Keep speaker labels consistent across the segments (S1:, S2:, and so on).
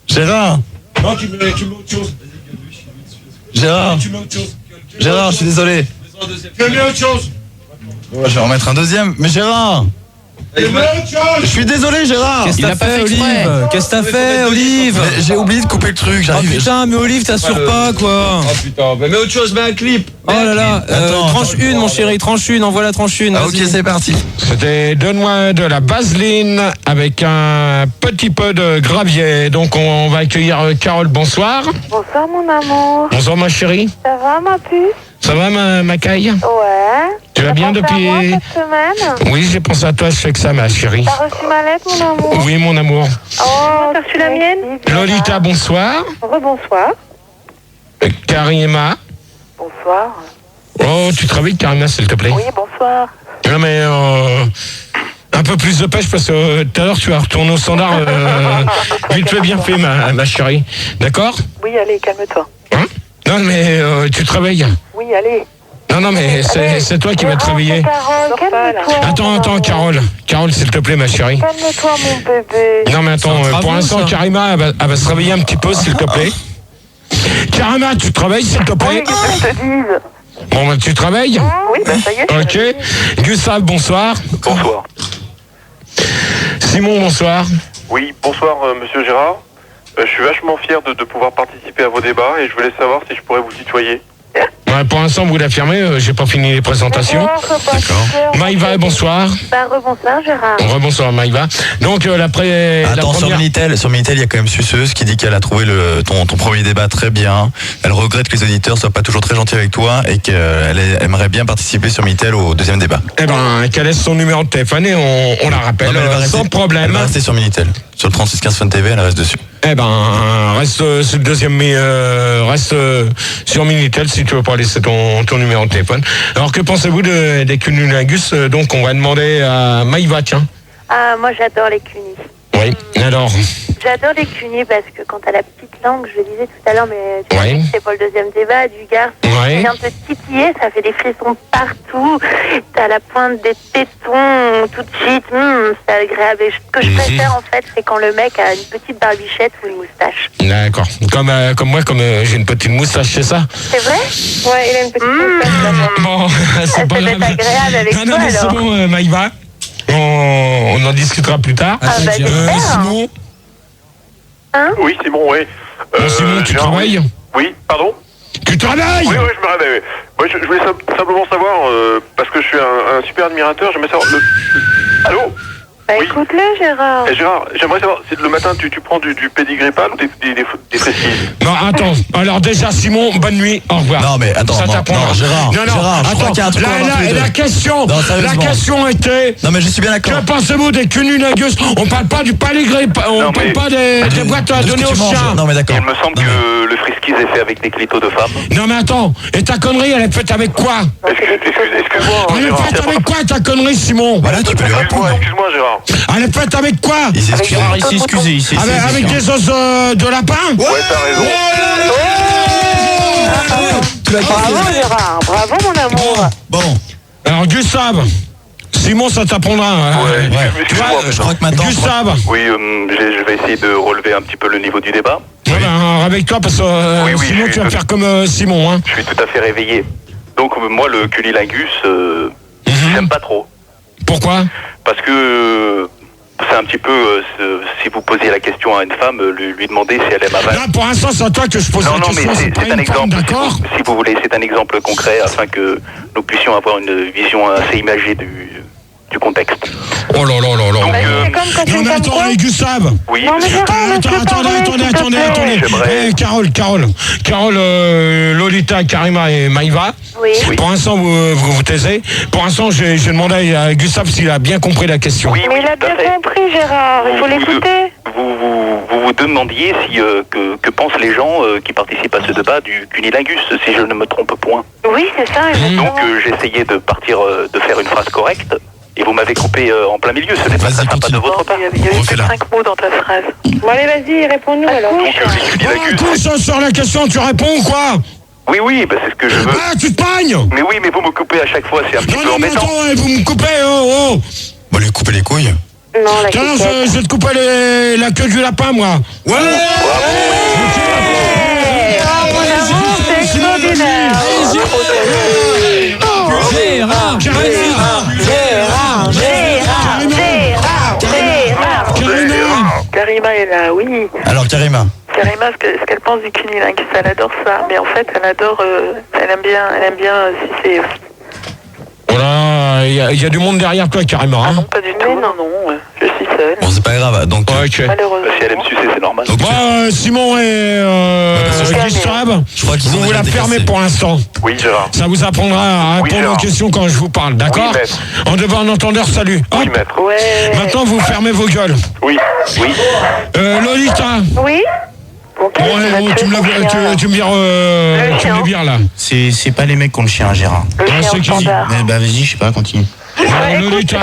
S1: Gérard.
S2: Non, tu mets autre chose.
S1: Gérard,
S2: Tu mets autre chose.
S1: je suis désolé.
S2: Tu mets autre chose.
S1: Ouais, je vais en mettre un deuxième. Mais Gérard,
S2: Tu mets autre chose.
S1: je suis désolé Gérard.
S3: Qu'est-ce que t'as fait, Olive? Qu'est-ce que t'as fait, Olive?
S1: Mais j'ai oublié de couper le truc,
S3: Oh
S1: j'arrive.
S3: putain, mais Olive, t'assures pas, quoi.
S2: Oh putain, mets autre chose, mets un clip.
S3: Oh là là,
S1: Attends,
S3: tranche une, mon chéri, tranche une, envoie la tranche une.
S1: Ah, ok,
S3: vas-y.
S1: c'est parti.
S4: C'était donne-moi de la vaseline avec un petit peu de gravier. Donc on va accueillir Carole, bonsoir.
S5: Bonsoir mon amour.
S4: Bonsoir ma chérie.
S5: Ça va ma puce?
S4: Ça va ma caille?
S5: Ouais.
S4: Tu vas bien
S5: T'as pensé
S4: depuis...
S5: à moi cette semaine?
S4: Oui, j'ai pensé à toi, je fais que ça ma chérie.
S5: T'as reçu ma lettre mon amour?
S4: Oui mon amour.
S5: Oh, t'as reçu la mienne?
S4: Lolita, bonsoir.
S5: Rebonsoir.
S4: Karima.
S5: Bonsoir.
S4: Oh, tu travailles Karima s'il te plaît?
S5: Oui, bonsoir.
S4: Non mais... un peu plus de pêche parce que tout à l'heure tu vas retourner au standard vite fait bien fait ma chérie. D'accord?
S5: Oui, allez, calme-toi.
S4: Hein? Non mais tu travailles.
S5: Oui, allez.
S4: Non mais c'est toi qui vas te réveiller.
S5: Carole, calme-toi.
S4: Attends Carole. Carole s'il te plaît ma chérie.
S5: Calme-toi mon bébé.
S4: Non mais attends,
S3: C'est un
S4: pour
S3: travaux,
S4: l'instant
S3: ça.
S4: Karima elle va se réveiller un petit peu s'il te plaît. Karima tu travailles s'il te
S5: Oui,
S4: plaît?
S5: qu'est-ce que je te dise?
S4: Bon bah tu travailles?
S5: Oui, bah ça y est.
S4: Ok. Gustave bonsoir.
S6: Bonsoir.
S4: Simon bonsoir.
S6: Oui, bonsoir Monsieur Gérard. Je suis vachement fier de pouvoir participer à vos débats et je voulais savoir si je pourrais vous tutoyer.
S4: Ouais, pour l'instant vous l'affirmez, j'ai pas fini les présentations.
S5: D'accord.
S4: Maïva bonsoir.
S5: Bah, rebonsoir Gérard.
S4: Rebonsoir Maïva. Donc la
S1: Attends, sur
S4: première...
S1: Minitel, il y a quand même Suceuse qui dit qu'elle a trouvé ton premier débat très bien. Elle regrette que les auditeurs soient pas toujours très gentils avec toi et qu'elle aimerait bien participer sur Minitel au deuxième débat.
S4: Eh ben, qu'elle laisse son numéro de téléphone et on la rappelle
S1: Non, mais elle va
S4: sans
S1: rester-
S4: problème.
S1: Elle va rester sur Minitel. Sur le 3615 Fun TV, elle reste dessus.
S4: Eh ben, reste sur le deuxième, reste sur Minitel si tu veux pas laisser ton numéro de téléphone. Alors, que pensez-vous des cunnilingus? Donc, on va demander à Maïva, tiens.
S5: Ah, moi j'adore les cunis.
S4: Oui, alors,
S5: J'adore les cunis parce que quand t'as la petite langue, je le disais tout à l'heure, mais tu
S4: Oui.
S5: sais, c'est pas le deuxième débat, du gars,
S4: Oui.
S5: vient te titiller, ça fait des frissons partout, t'as la pointe des tétons tout de suite, c'est agréable. Et ce que je préfère en fait, c'est quand le mec a une petite barbichette ou une moustache.
S4: d'accord. Comme moi, j'ai une petite moustache, c'est ça?
S5: C'est vrai? Ouais, il a une petite moustache.
S4: Bon,
S5: Ça
S4: c'est pas
S5: peut être
S4: grave.
S5: agréable avec
S4: Non,
S5: toi
S4: mais c'est
S5: alors.
S4: bon, Maïva. On en discutera plus tard.
S5: Ah bah j'espère.
S4: Simon,
S6: Oui, Simon, oui.
S4: bon, Simon, tu
S6: Gérard,
S4: travailles?
S6: Oui, pardon?
S4: Tu travailles?
S6: Oui, je me réveille. Moi, je voulais simplement savoir, parce que je suis un super admirateur, j'aimerais savoir... Allô?
S5: Bah
S6: Oui.
S5: écoute-le Gérard.
S6: Gérard, j'aimerais savoir, si le matin tu prends du pédigrépal ou des friskies?
S4: Non, attends. Alors déjà, Simon, bonne nuit. Au revoir.
S1: Non, mais attends,
S4: Ça
S1: non,
S4: t'apprendra.
S1: non, Gérard,
S4: Non,
S1: Gérard, je crois
S4: attends.
S1: qu'il y a un truc qu'on va voir tous les deux.
S4: La question,
S1: Non, sérieusement.
S4: la question était...
S1: Non, mais je suis bien d'accord.
S4: Que pensez-vous des cunnilingus? On parle pas du pédigré, on
S6: Non,
S4: parle
S6: mais-
S4: pas des boîtes à
S1: De ce
S4: donner
S1: que
S4: aux
S1: tu manges.
S4: chiens.
S1: Non, mais d'accord.
S6: Il me semble
S1: Non, mais-
S6: que le frisky est fait avec des clitos de femmes.
S4: Non, mais attends. Et ta connerie, elle est faite avec quoi?
S6: Excuse-moi,
S4: Elle est
S6: Gérard.
S4: faite avec quoi, ta connerie, Simon?
S1: Voilà, tu peux lui répondre.
S6: Excuse-moi, Gérard.
S4: Elle est faite avec quoi?
S1: Il s'est excusé.
S3: Gérard, il s'est excusé, il s'est
S4: Avec des os de lapin?
S6: Ouais, t'as raison.
S5: Bravo Gérard, bravo mon amour.
S1: Bon,
S4: Alors, Gustave. Simon, ça t'apprendra. hein.
S6: Ouais,
S1: tu vois, je crois que maintenant...
S4: Gustave.
S6: Oui, je vais essayer de relever un petit peu le niveau du débat.
S4: Ouais, ben, réveille-toi parce que
S6: Oui,
S4: sinon
S6: je
S4: tu vas
S6: suis-
S4: faire comme Simon. Hein.
S6: Je suis tout à fait réveillé. Donc moi, le cunnilingus, j'aime pas trop.
S4: Pourquoi?
S6: Parce que c'est un petit peu, si vous posiez la question à une femme, lui demander si elle aime aval.
S4: Là, pour l'instant, c'est à toi que je pose
S6: Non,
S4: la
S6: non, mais
S4: question. C'est pas
S6: c'est un
S4: une femme,
S6: exemple.
S4: d'accord?
S6: Si vous voulez, c'est un exemple concret afin que nous puissions avoir une vision assez imagée du contexte.
S4: Oh là là là là.
S6: Donc,
S5: C'est comme quand tu
S4: Non,
S5: me
S4: mais
S5: comme quoi?
S4: attends, Gustave.
S6: oui,
S5: Non mais Gérard,
S4: Attendez. Carole, Lolita, Karima et Maïva.
S5: Oui.
S4: Pour l'instant, vous taisez. Pour l'instant, j'ai demandé à Gustave s'il a bien compris la question.
S6: Oui,
S5: Mais il a
S6: tout à
S5: bien
S6: fait.
S5: compris Gérard, il faut l'écouter.
S6: Vous demandiez si que pensent les gens qui participent à ce débat du cunnilingus, si je ne me trompe point.
S5: Oui, c'est ça, exactement.
S6: Donc j'essayais de partir, de faire une phrase correcte, et vous m'avez coupé en plein milieu. Ce n'est pas
S1: Vas-y,
S6: très sympa de
S1: continue.
S6: votre part.
S5: Il y avait
S1: Refais-la.
S5: 5 mots dans ta phrase. Bon allez, vas-y, réponds-nous alors.
S6: Donc les cunnilingus.
S4: Sur la question, tu réponds ou quoi?
S6: Oui, bah, c'est ce que je veux.
S4: Ah, tu te pagnes?
S6: Mais oui, mais vous me coupez à chaque fois, c'est un petit
S4: Non,
S6: peu
S4: non, mais
S6: embêtant.
S4: attends, vous me coupez, oh.
S1: on va lui couper les couilles.
S5: Non, la
S4: Tiens,
S5: quiquette.
S4: je vais te couper la queue du lapin, moi.
S3: Ouais.
S5: C'est extraordinaire.
S3: Gérard.
S7: Karima est là, oui.
S1: Alors Karima,
S7: Karima, ce qu'elle pense du cunilingus, elle adore ça. Mais en fait, elle adore, elle aime bien si c'est...
S4: Voilà, il y a du monde derrière toi, carrément.
S7: Ah
S4: Hein.
S7: non, pas du tout, non, je suis seule.
S1: bon c'est pas grave, donc
S4: Ok.
S7: Malheureusement.
S6: Si elle aime sucer, c'est normal.
S1: Donc,
S4: Simon et Gustave,
S1: je crois qu'ils
S4: vous
S1: ont
S4: vous
S1: déjà
S4: la
S1: été
S4: fermez
S1: cassés.
S4: pour l'instant.
S6: Oui, Gérard.
S4: Ça vous apprendra à
S6: Oui,
S4: répondre aux
S6: Gérard.
S4: questions quand je vous parle, d'accord?
S6: Oui, maître.
S4: En de bon entendeur, salut. Hop.
S6: Oui, maître.
S7: Ouais.
S4: Maintenant, vous fermez vos gueules.
S6: Oui, oui.
S4: Lolita,
S5: Oui.
S4: tu me vires bien là.
S1: C'est pas les mecs qui ont le chien, Gérard.
S7: Le
S4: Ah,
S7: chien
S4: c'est qui?
S7: standard.
S1: Mais bah vas-y, je sais pas, continue.
S4: Lolita.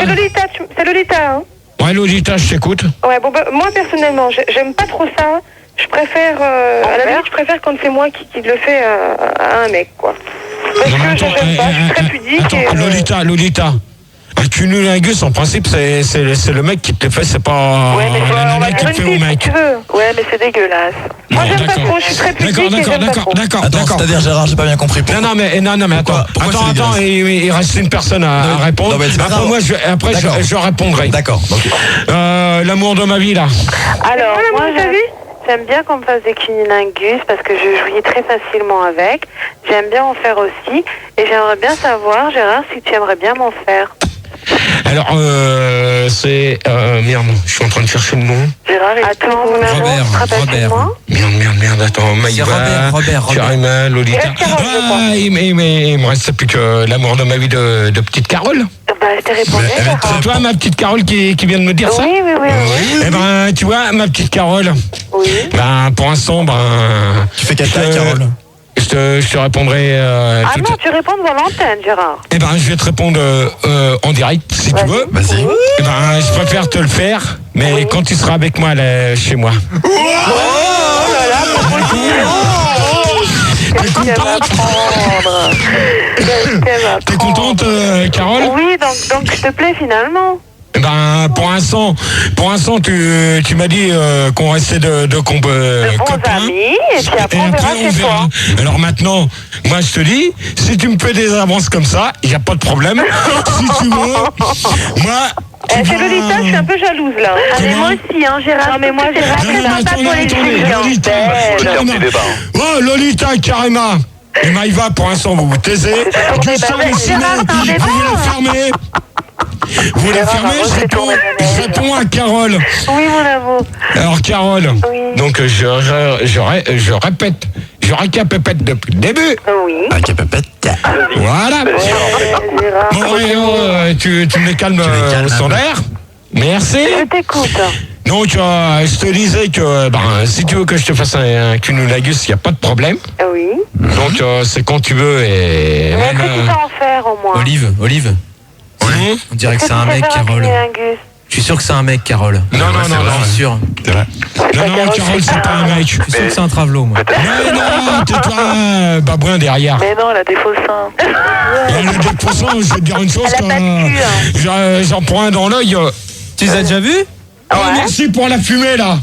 S8: C'est Lolita, hein.
S4: Ouais, Lolita, je t'écoute.
S8: Ouais, bon, bah, moi personnellement, j'aime pas trop ça. Je préfère, à la limite, je préfère quand c'est moi qui le fais à un mec, quoi. Parce
S4: Non, mais
S8: que j'aime pas, je suis très pudique.
S4: Attends, Lolita. Un cunilingus, en principe, c'est le mec qui te le fait, c'est pas
S7: Ouais, mais
S4: la
S8: on va
S4: nana qui
S8: faire
S4: le fait
S8: une
S4: au
S8: piste, si
S4: mec.
S8: tu veux.
S7: Ouais, mais c'est dégueulasse.
S8: Moi,
S4: Non,
S8: j'aime pas
S4: d'accord.
S8: trop, je suis très pudique et j'aime pas trop.
S4: D'accord.
S1: Attends, c'est-à-dire Gérard, j'ai pas bien compris.
S4: Non, mais attends.
S1: Pourquoi c'est
S4: Attends,
S1: dégueulasse
S4: il reste une personne à répondre.
S1: non, mais c'est pas grave.
S4: Après,
S1: D'accord.
S4: je répondrai.
S1: D'accord, ok.
S4: L'amour de ma vie, là.
S5: Alors,
S8: Voilà,
S5: moi,
S8: mon avis.
S5: j'aime bien qu'on me fasse des cunilingus parce que je jouis très facilement avec. J'aime bien en faire aussi. Et j'aimerais bien savoir, Gérard, si tu aimerais bien m'en faire.
S4: Alors, c'est... merde, je suis en train de chercher le nom.
S7: Gérard,
S5: Attends, mon amour,
S3: Robert,
S5: tu te rappelles de
S3: Robert.
S5: moi
S4: Merde, attends, Maïva,
S3: Robert.
S4: Karima, Lolita.
S8: Il reste Carole, je crois.
S4: Il me reste plus que l'amour de ma vie de petite Carole.
S5: Bah, je t'ai répondu,
S1: Mais elle va
S5: Gérard.
S4: C'est toi, ma petite Carole, qui vient de me dire ça?
S5: Oui.
S4: Eh ben, tu vois, ma petite Carole,
S5: Oui.
S4: ben, pour l'instant,
S1: Tu fais caca,
S4: je te-
S1: Carole.
S4: je te répondrai
S5: Ah
S4: tout
S5: non, tu réponds devant l'antenne, Gérard.
S4: Eh ben, je vais te répondre en direct, si tu veux.
S1: Vas-y.
S4: Eh ben, je préfère te le faire, mais quand tu seras avec moi, là, chez moi. T'es contente? T'es contente, Carole?
S5: Oui, donc je te plais finalement.
S4: Eh ben, pour l'instant, tu m'as dit qu'on restait de
S5: De bons
S4: copains.
S5: amis, et puis après on verra chez toi.
S4: Alors maintenant, moi je te dis, si tu me fais des avances comme ça, il n'y a pas de problème. Si tu veux, moi... tu
S8: C'est
S4: vas-
S8: Lolita, je suis un peu jalouse, là.
S5: Ah, mais
S4: Comment
S5: moi aussi, hein, Gérard.
S8: Non, mais moi,
S5: c'est
S8: Gérard,
S4: Non,
S5: très
S4: non,
S5: sympa
S4: attendez,
S5: pour les
S4: attendez,
S5: filles.
S4: Lolita.
S6: Faut le faire
S4: Non,
S6: petit
S4: non.
S6: débat. Hein.
S4: Oh, Lolita, Karima et Maïva, pour l'instant, vous vous taisez. Gustave et Simon,
S5: Gérard, c'est un débat.
S4: vous la fermez. Vous la fermez, je réponds à Carole.
S5: Oui, mon amour.
S4: Alors, Carole,
S5: Oui.
S4: donc je répète, je récapépète depuis le début.
S5: Oui.
S1: Un capapette.
S4: Voilà.
S5: Gérard.
S4: Bon, et, tu me les calmes
S1: les calmes
S4: au
S1: un
S4: standard. Merci.
S5: Je t'écoute.
S4: Donc, je te disais que si tu veux que je te fasse un cunnilingus, il n'y a pas de problème.
S5: Oui.
S4: Donc, c'est quand tu veux. Et
S5: Mais est-ce
S4: même,
S5: que tu sais en faire au moins?
S3: Olive. On dirait que c'est un mec, Carole. Je suis sûr que c'est un mec, Carole.
S4: Non,
S3: Je suis sûr.
S1: C'est vrai.
S4: non, Carole, c'est pas un mec.
S3: Je suis sûr que c'est un travelot, moi.
S4: Non, tais-toi, babouin derrière.
S7: Mais non, elle a des faux seins.
S4: Et le déposant, je vais te dire une chose,
S5: Elle a pas de cul, hein.
S4: j'en prends un dans l'œil.
S3: Tu les as déjà vus?
S4: Oh, merci pour la fumée, là.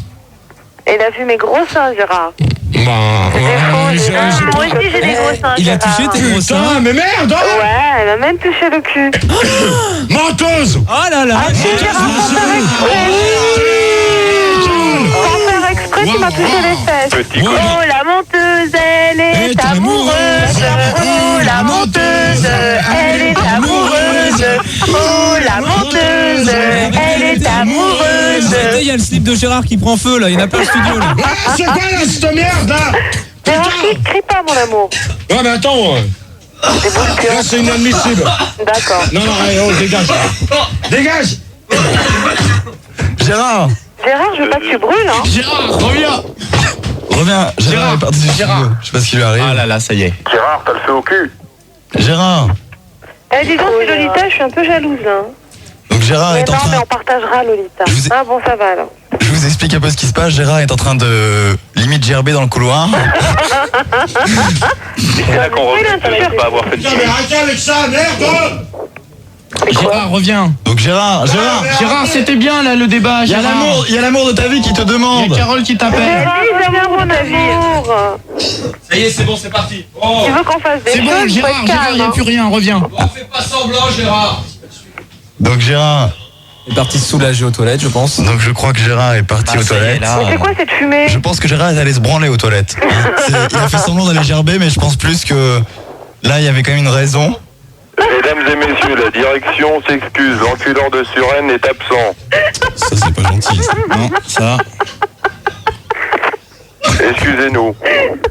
S5: Il a vu mes gros seins, Gérard. Moi aussi, j'ai des gros seins,
S3: Il a
S5: Gérard.
S3: touché tes gros seins.
S4: Putain, mais merde, hein.
S5: Ouais, elle a même touché le cul.
S4: Menteuse.
S3: Oh là là.
S5: Gérard, sans faire exprès, tu m'as touché les fesses.
S6: Petit
S4: Ouais.
S5: Oh, la menteuse, elle est amoureuse. Oh, la menteuse, elle est amoureuse. Oh, la menteuse, elle est amoureuse.
S3: Arrêtez, il y a le slip de Gérard qui prend feu, là. Il n'y en a pas le studio, là.
S4: Ah, c'est quoi, là, cette merde, là?
S5: Gérard, crie pas, mon amour.
S4: Ouais, mais attends, là, c'est inadmissible.
S5: D'accord.
S4: Non, allez, oh, dégage. Dégage.
S1: Gérard.
S5: Gérard, je veux pas que tu brûles, hein.
S4: Gérard, reviens.
S1: Reviens. Gérard est parti du studio. Je sais pas ce qui lui arrive.
S3: Ah là là, ça y est.
S6: Gérard, t'as le feu au cul.
S1: Gérard.
S8: Eh, dis donc, c'est Lolita, je suis un peu jalouse, là.
S1: Donc Gérard
S5: Mais
S1: est en
S5: non, mais
S1: train...
S5: on partagera, Lolita.
S1: Je vous ai-
S5: Ah bon, ça va, alors.
S1: Je vous explique un peu ce qui se passe. Gérard est en train de limite gerber dans le couloir.
S6: C'est là qu'on regrette de ne pas avoir fait une
S4: Putain, mais arrêtez avec ça, merde.
S3: Gérard, reviens.
S1: Donc Gérard,
S3: Gérard, c'était bien là le débat.
S1: il y a l'amour de ta vie qui te demande.
S3: Il y a Carole qui t'appelle.
S8: Gérard, mon amour.
S2: Ça y est, c'est bon, c'est parti.
S8: Tu veux qu'on fasse des
S3: C'est
S8: choses,
S3: bon,
S8: faut être
S3: Gérard, il n'y a
S8: calme,
S3: plus rien, reviens.
S2: On fait pas semblant, Gérard.
S1: Donc Gérard,
S9: Il est parti se soulager aux toilettes, je pense.
S1: donc je crois que Gérard est parti aux toilettes.
S8: Mais c'est quoi cette fumée?
S1: Je pense que Gérard est allé se branler aux toilettes. Il a fait semblant d'aller gerber, mais je pense plus que là, il y avait quand même une raison.
S10: Mesdames et messieurs, la direction s'excuse. L'enculeur de Suresnes est absent.
S1: Ça, c'est pas gentil. Non, ça.
S10: Excusez-nous.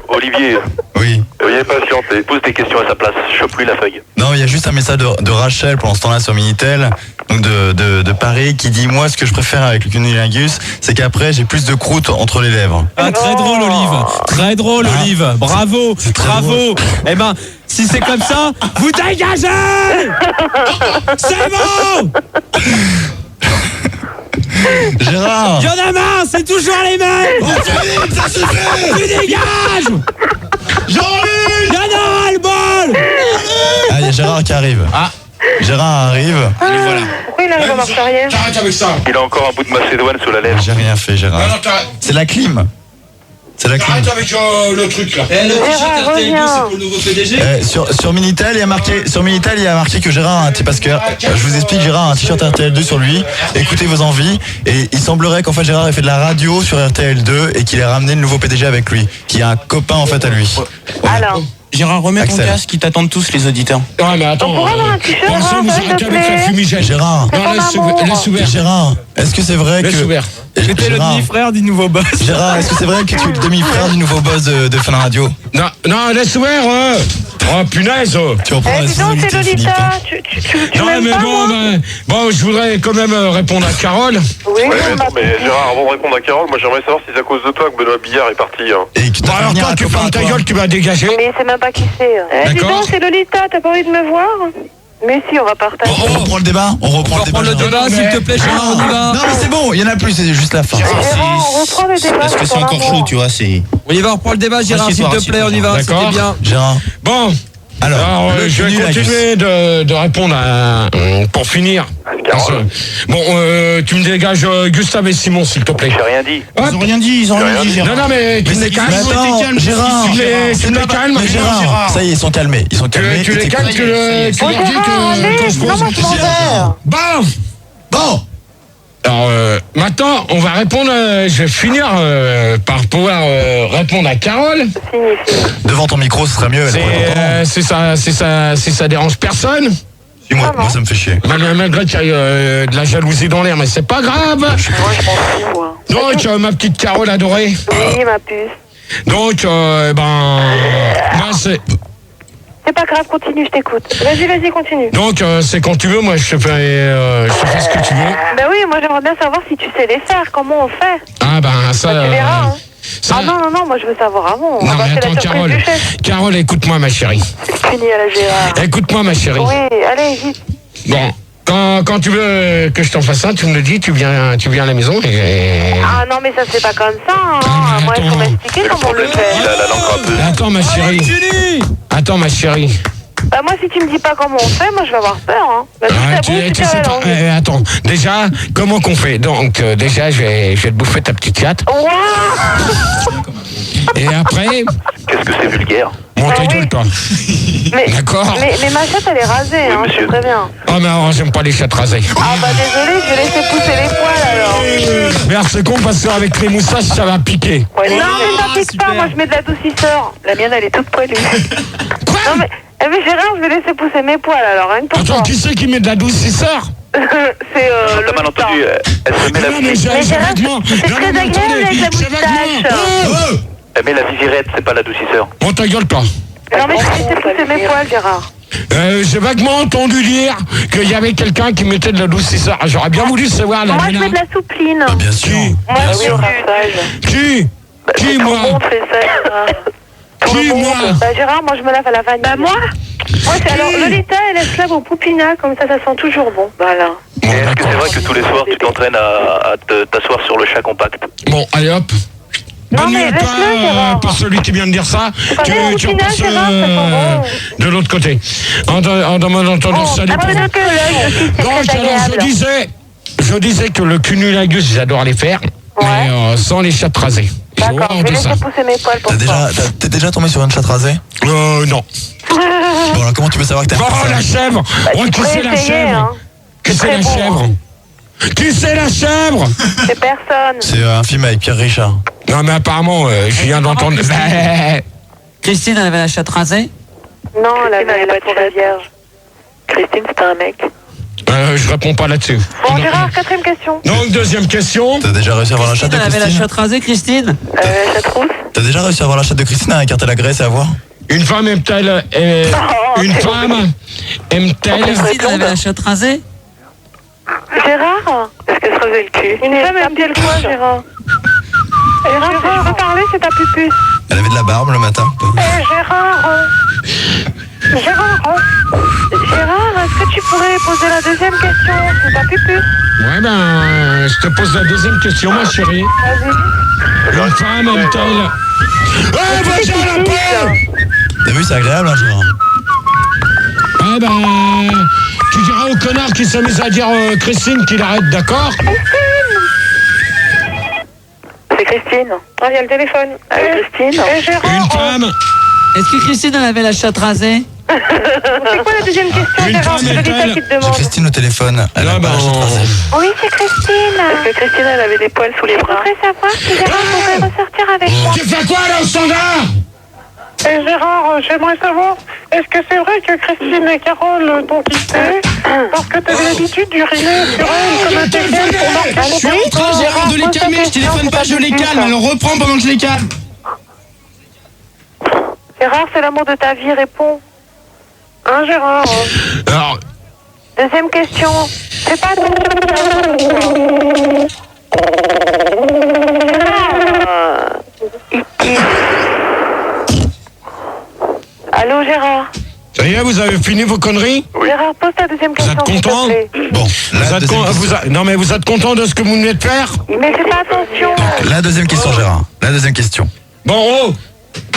S6: Olivier,
S1: Oui.
S10: Veuillez patienter.
S6: pose des questions à sa place. Je chope plus la feuille.
S1: Non, il y a juste un message de Rachel pendant ce temps-là sur Minitel, donc de Paris, qui dit moi ce que je préfère avec le cunnilingus, c'est qu'après j'ai plus de croûte entre les lèvres.
S9: Ah, très drôle, Olive. Très drôle, Olive. Bravo, bravo. Eh ben, si c'est comme ça, vous dégagez. C'est bon.
S1: Gérard.
S9: Y'en a marre, c'est toujours les mêmes.
S1: Ça suffit.
S9: Tu dégages.
S1: Jean-Luc.
S9: Y'en a ras le bol.
S1: Ah, il y a Gérard qui arrive.
S3: Ah.
S1: Gérard arrive.
S8: Pourquoi il arrive en marche arrière?
S2: T'arrêtes avec ça.
S6: Il a encore un bout de macédoine sous la lèvre.
S1: J'ai rien fait,
S2: Non,
S1: Gérard.
S2: non, t'arrêtes.
S1: C'est la clim. C'est la clim.
S2: T'arrêtes avec le truc là.
S7: Eh, le t-shirt
S8: Gérard,
S7: RTL2,
S8: reviens.
S7: c'est pour le nouveau PDG.
S1: Sur Minitel, il y a marqué que Gérard a un parce que je vous explique, Gérard a un t-shirt RTL2 sur lui. Écoutez vos envies. Et il semblerait qu'en fait Gérard ait fait de la radio sur RTL2 et qu'il ait ramené le nouveau PDG avec lui, qui est un copain en fait à lui.
S8: Alors,
S3: Gérard, remets ton
S1: Axel.
S3: casque, ils t'attendent tous les auditeurs.
S4: Ouais, mais attends.
S8: on pourrait avoir un t-shirt,
S4: Pensez,
S8: hein,
S4: vous
S8: s'il te
S4: arrêtez avec la
S8: plaît.
S4: fumigène.
S1: Gérard,
S8: C'est
S4: Non,
S8: ton amour.
S4: laisse ouvert.
S1: Gérard, est-ce que c'est vrai
S4: Laisse
S1: que
S4: ouvert.
S9: J'étais le
S1: Gérard,
S9: demi-frère du nouveau boss.
S1: Gérard, est-ce que c'est vrai que tu es le demi-frère du nouveau boss de Fun Radio?
S4: Non, non, laisse ouvert. Oh, punaise.
S1: Tu reprends la
S8: Eh, dis donc, c'est
S1: responsabilité, Philippe.
S8: Lolita.
S1: Hein.
S8: Tu
S4: Non,
S8: m'aimes
S4: mais
S8: pas,
S4: bon,
S8: moi?
S4: bon, je voudrais quand même répondre à Carole.
S8: Oui,
S10: Ouais,
S8: j'aime
S10: mais,
S8: pas.
S10: Gérard, avant de répondre à Carole, moi j'aimerais savoir si c'est à cause de toi que Benoît Billard est parti. Hein.
S1: Et que
S4: Bon,
S1: t'as fait
S4: alors
S1: venir
S4: toi,
S1: un
S4: tu
S1: copain
S4: fermes
S1: à
S4: ta
S1: toi.
S4: gueule, tu vas dégager.
S8: Mais il sait même pas qui c'est. Eh, dis
S4: D'accord.
S8: donc, c'est Lolita. T'as pas envie de me voir? Mais si, on va partager.
S1: On reprend le débat. On reprend
S9: On reprend le
S1: Gérard.
S9: débat, s'il te plaît, Gérard, on y va.
S1: Non, mais c'est bon, il y en a plus, c'est juste la fin.
S8: Gérard, on reprend le débat.
S3: Parce que c'est
S8: ton
S3: encore
S8: amour.
S3: chaud, tu vois, c'est...
S9: On y va, on reprend le débat, Gérard, s'il te plaît, on y va,
S4: D'accord.
S9: c'était bien.
S1: Gérard.
S4: Bon, alors
S1: le
S4: je vais
S1: cunnilingus.
S4: continuer de répondre pour finir.
S10: Carole.
S4: Bon, tu me dégages Gustave et Simon, s'il te plaît.
S6: J'ai rien dit.
S4: Hop.
S3: Ils ont rien dit, Gérard.
S4: Non, non, mais tu me les calmes.
S1: Mais attends, Gérard.
S4: Tu me les calmes.
S1: Mais Gérard, ça y est, ils sont calmés. Ils sont calmés.
S4: Tu les calmes, tu leur dis
S8: Oh, Gérard, allez,
S4: que je pose
S8: non,
S4: une question.
S8: verre.
S4: Bon.
S1: Bon,
S4: Alors maintenant, on va répondre. Je vais finir par pouvoir répondre à Carole.
S1: devant ton micro, ce serait mieux.
S4: C'est ça dérange personne.
S1: Moi, ça me fait chier.
S4: Malgré qu'il y ait de la jalousie dans l'air, mais c'est pas grave.
S8: Moi, je m'en fous, moi.
S4: Donc ma petite Carole adorée.
S8: Oui, ma puce.
S4: Donc moi, c'est.
S8: C'est pas grave, continue, je t'écoute. Vas-y, continue.
S4: Donc c'est quand tu veux, moi je te fais ce que tu veux.
S8: Ben oui, moi j'aimerais bien savoir si tu sais les faire, comment on fait.
S4: Ah ben ça.
S8: Tu verras, hein.
S4: ça-
S8: Ah non, moi je veux savoir avant.
S4: Non
S8: Ah bah,
S4: mais
S8: c'est
S4: attends
S8: la surprise
S4: Carole,
S8: du chef.
S4: Carole écoute-moi ma chérie.
S8: Fini à la Gérard.
S4: Écoute-moi ma chérie.
S8: Oui, allez, vite.
S4: Bon, quand tu veux que je t'en fasse ça, tu me le dis, tu viens à la maison et...
S8: Ah non, mais ça c'est pas comme ça, hein.
S4: Ah, mais
S8: Moi, il faut
S4: attends.
S8: m'expliquer comment on le
S6: Il
S8: fait.
S6: a la langue râpeuse.
S4: Attends ma chérie. Attends ma chérie.
S8: Bah moi, si tu me dis pas comment on fait, moi je vais avoir peur, hein. Bah, si
S4: Ah,
S8: ça bouge, tu
S4: tu
S8: perds
S4: sais
S8: la
S4: pas,
S8: langue.
S4: attends, déjà, comment qu'on fait? Donc déjà, je vais te bouffer ta petite chatte.
S8: Ouah.
S4: Et après,
S6: Qu'est-ce que c'est vulgaire?
S4: mon ta
S8: oui.
S4: gueule toi.
S8: Mais,
S4: D'accord.
S8: mais ma chatte elle est rasée, hein,
S6: monsieur.
S8: c'est très bien.
S4: Oh mais alors, j'aime pas les chattes rasées.
S8: Ah bah désolé, je vais laisser pousser les poils alors.
S4: Merde, c'est con parce qu'avec les moustaches, ça va piquer.
S8: Ouais, non mais ça pique pas, moi je mets de l'adoucisseur. La mienne elle est toute poilue.
S4: Quoi?
S8: Non mais Gérard, je vais laisser pousser mes poils alors, rien que pour
S4: Attends,
S8: toi.
S4: qui c'est qui met de l'adoucisseur?
S8: C'est
S6: T'as mal entendu, elle se met la
S4: Non, mais
S8: Mais
S4: j'ai
S8: Gérard,
S4: vaguement.
S8: c'est très
S4: Non, mais
S8: agréable
S4: attendez,
S8: avec la
S4: j'ai vaguement.
S8: moustache.
S6: Elle met la vivirette, c'est pas l'adoucisseur.
S4: Bon, ta gueule toi.
S8: Non mais je vais laisser pousser mes poils, Gérard.
S4: J'ai vaguement entendu dire qu'il y avait quelqu'un qui mettait de l'adoucisseur. J'aurais bien voulu savoir la
S8: Moi je
S4: nana.
S8: mets de la soupline.
S1: Bien sûr.
S8: Moi je mets au rinçage.
S4: Qui
S8: Tout
S4: moi?
S8: le monde fait ça. Tout
S4: Qui
S8: le monde.
S4: moi?
S8: Bah Gérard, moi je me lave à la vanille. Bah moi c'est alors Lolita, elle se lave au poupina, comme ça sent toujours bon. Voilà.
S6: Et est-ce que c'est vrai que tous les soirs tu t'entraînes à t'asseoir sur le chat compact?
S4: Bon, allez hop. bonne nuit
S5: mais
S4: à
S5: laisse-le,
S4: toi,
S5: Gérard.
S4: pour celui qui vient de dire ça. Tu
S5: Routinier,
S4: repasses
S5: Gérard, c'est pas bon.
S4: de l'autre côté. En entendant ça,
S5: Après que l'œil aussi, c'est
S4: donc,
S5: très
S4: alors,
S5: agréable.
S4: je disais que le cunnilingus, j'adore les faire, mais sans les chattes rasées. J'ai
S5: D'accord,
S4: horreur
S5: je vais
S4: de ça.
S5: laisser pousser mes poils pour toi.
S1: T'es déjà tombé sur une chatte rasée?
S4: Non.
S1: Bon, alors comment tu peux savoir que t'es
S4: Oh, la chèvre.
S5: Tu
S4: Qui
S5: pourrais
S4: c'est la
S5: essayer,
S4: chèvre?
S5: hein.
S4: Qui c'est la
S5: très bon,
S4: chèvre? Qui c'est la chèvre?
S5: C'est personne.
S1: C'est un film avec Pierre Richard.
S4: Non, mais apparemment, je viens d'entendre.
S3: Christine, elle avait la chatte rasée?
S5: Non, la forêt vierge.
S7: Christine, c'est un mec.
S4: Je réponds pas là-dessus.
S5: Bon, Gérard, 4e question.
S4: Donc, deuxième question.
S1: T'as déjà réussi à avoir la chatte de
S3: Elle avait la
S1: Christine?
S3: chatte rasée, Christine?
S7: La chatte rousse.
S1: T'as déjà réussi à avoir la chatte de Christine à écarter la graisse et à voir?
S4: Une femme aime-t-elle. Une femme aime-t-elle.
S3: Christine, elle avait la chatte rasée?
S5: Gérard,
S7: Est-ce qu'elle se rasait le cul?
S5: une femme aime-t-elle quoi, Gérard? Gérard, je peux parler, c'est ta pupus.
S1: Elle avait de la barbe le matin.
S5: Gérard, est-ce que tu pourrais poser la 2e question? C'est ta pupus.
S4: Ouais, ben, je te pose la deuxième question, ma chérie.
S5: Vas-y.
S4: Une femme aime-t-elle. Vas-y, à la paix.
S1: T'as vu, c'est agréable, hein, Gérard?
S4: Eh ben, tu diras au connard qui s'amuse à dire Christine qu'il arrête, d'accord?
S7: C'est Christine.
S5: Ah, il y a le téléphone.
S7: Christine.
S5: Gérard,
S4: Une femme.
S3: Est-ce que Christine, elle avait la chatte rasée?
S5: c'est quoi la 2e question,
S4: Une
S5: Gérard?
S4: femme
S5: C'est Lolita
S4: est-elle
S5: qui te
S1: J'ai
S5: demande.
S1: Christine au téléphone. Elle a
S4: Ah,
S1: pas la
S4: ben,
S1: chatte rasée.
S5: Oui, c'est Christine.
S7: Est-ce que Christine, elle avait des poils sous les
S5: Je
S7: bras?
S5: voudrais savoir si Gérard pourrait ressortir avec moi.
S4: Tu fais quoi là au standard?
S8: Gérard, j'aimerais savoir, est-ce que c'est vrai que Christine et Carole t'ont quitté parce que t'avais l'habitude d'uriner sur elle comme un téléphone pour marquer
S11: Je suis en train, Gérard, de les calmer. Je téléphone pas, je les calme. Alors reprends pendant que je les calme.
S5: Gérard, c'est l'amour de ta vie, réponds. Hein, Gérard?
S4: Alors,
S5: 2e question. C'est pas Allô, Gérard?
S4: ça y est, vous avez fini vos conneries?
S5: Gérard, pose ta 2e question.
S4: êtes
S5: s'il te
S4: content?
S5: plaît.
S1: Bon,
S4: Vous
S1: la
S4: êtes
S1: deuxième question.
S4: non, mais vous êtes content de ce que vous venez de faire?
S5: Mais fais pas attention.
S1: La deuxième question, Gérard. La deuxième question.
S4: Bon, oh.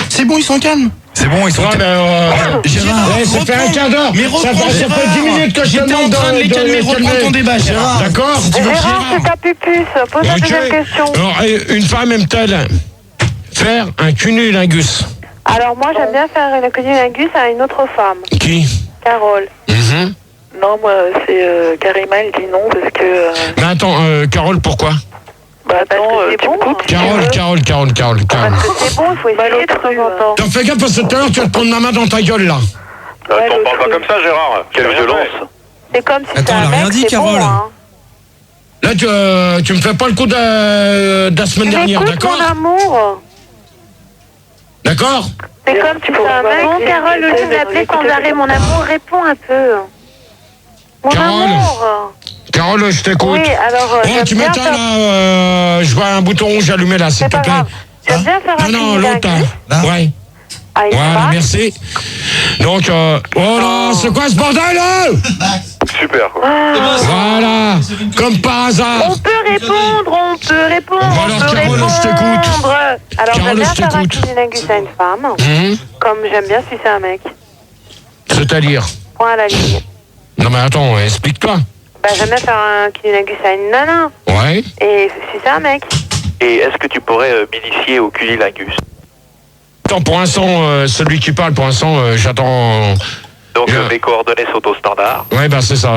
S11: C'est bon, ils sont calmes.
S1: C'est bon, ils sont...
S4: Ouais, mais
S1: Gérard,
S4: ça fait un quart d'heure.
S11: Mais
S4: Ça
S11: reprends,
S4: fait
S11: Gérard.
S4: 10 minutes que je te
S11: J'étais en
S4: demande
S11: train de les calmer. Reprends ton débat, Gérard.
S4: D'accord?
S5: Gérard, c'est ta pupus. Pose la
S4: Ok.
S5: 2e question.
S4: Alors, une femme aime-t-elle faire un cunnilingus?
S5: Alors, moi, j'aime bien faire une cunnilingus à une autre femme.
S4: Qui?
S5: Carole.
S7: Non, moi, c'est Karima, elle dit non parce que...
S4: Mais attends, Carole, pourquoi?
S7: Bah attends,
S5: c'est
S7: tu
S5: bon,
S7: me coupes si tu
S4: Carole.
S7: veux.
S5: Parce que c'est bon, il faut essayer de temps en temps.
S4: T'en fais gaffe parce que tout à l'heure tu vas te prendre ma main dans ta gueule là.
S10: T'en parles pas comme ça, Gérard.
S6: Quelle violence.
S5: C'est comme si
S3: Attends,
S5: c'est
S3: elle a
S5: un
S3: rien
S5: mec,
S3: dit,
S5: c'est bon,
S3: Carole.
S5: hein.
S4: Là tu me fais pas le coup de la semaine
S5: Tu
S4: dernière,
S5: m'écoutes,
S4: d'accord?
S5: mon amour.
S4: D'accord?
S5: C'est comme si c'est un mec. Bon, Carole, au lieu de m'appeler sans arrêt, mon amour, réponds un peu. Mon
S4: Carole.
S5: amour.
S4: Carole, je t'écoute.
S5: Oui, alors,
S4: Oh,
S5: j'aime
S4: tu
S5: bien
S4: m'éteins
S5: faire...
S4: là, je vois un bouton rouge allumé là, s'il
S5: C'est
S4: te
S5: pas
S4: plaît.
S5: grave. J'aime bien faire un
S4: Non, l'autre
S5: cunnilingus
S4: là. Ouais.
S5: à une
S4: Voilà,
S5: femme.
S4: merci. Donc, oh là, c'est quoi ce bordel là?
S10: Super.
S4: Voilà, comme par hasard.
S5: On peut répondre.
S4: Bon, alors,
S5: on peut
S4: Carole,
S5: répondre.
S4: je t'écoute.
S5: Alors, j'aime
S4: Carole,
S5: bien
S4: je
S5: faire un
S4: t'écoute.
S5: cunnilingus à une femme, comme j'aime bien si c'est un mec.
S4: C'est-à-dire?
S5: Point à la ligne.
S4: Non mais attends, explique-toi.
S5: Bah, j'aime bien faire un cunnilingus à une nana.
S4: Ouais.
S5: Et si c'est un mec.
S6: Et est-ce que tu pourrais m'initier au cunnilingus?
S4: Attends, pour l'instant, celui qui parle, pour l'instant, j'attends...
S6: Donc mes coordonnées sont au standard.
S4: Ouais, bah c'est ça.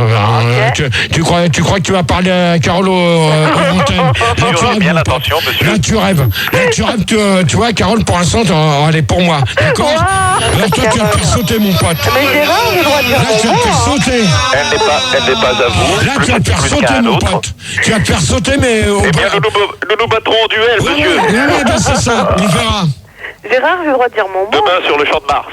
S4: Tu crois que tu vas parler à Carole au antenne? Là, tu rêves,
S6: bien
S4: mon pote.
S6: attention, monsieur.
S4: Là, tu rêves. Tu vois, Carole, pour l'instant, elle est pour moi. D'accord? Alors toi, tu vas te faire sauter, mon pote.
S5: Mais Gérard, j'ai le droit de dire
S4: Là, tu vas te faire sauter.
S6: Elle n'est pas à vous.
S4: Là, tu vas te faire
S6: plus
S4: sauter,
S6: qu'à un
S4: mon
S6: autre.
S4: pote. Tu vas te faire sauter, mais...
S6: Eh bien, nous nous battrons en duel, monsieur.
S4: Ouais, bah, c'est ça. On verra.
S5: Gérard, j'ai le droit de dire mon mot.
S6: Demain, sur le champ de Mars.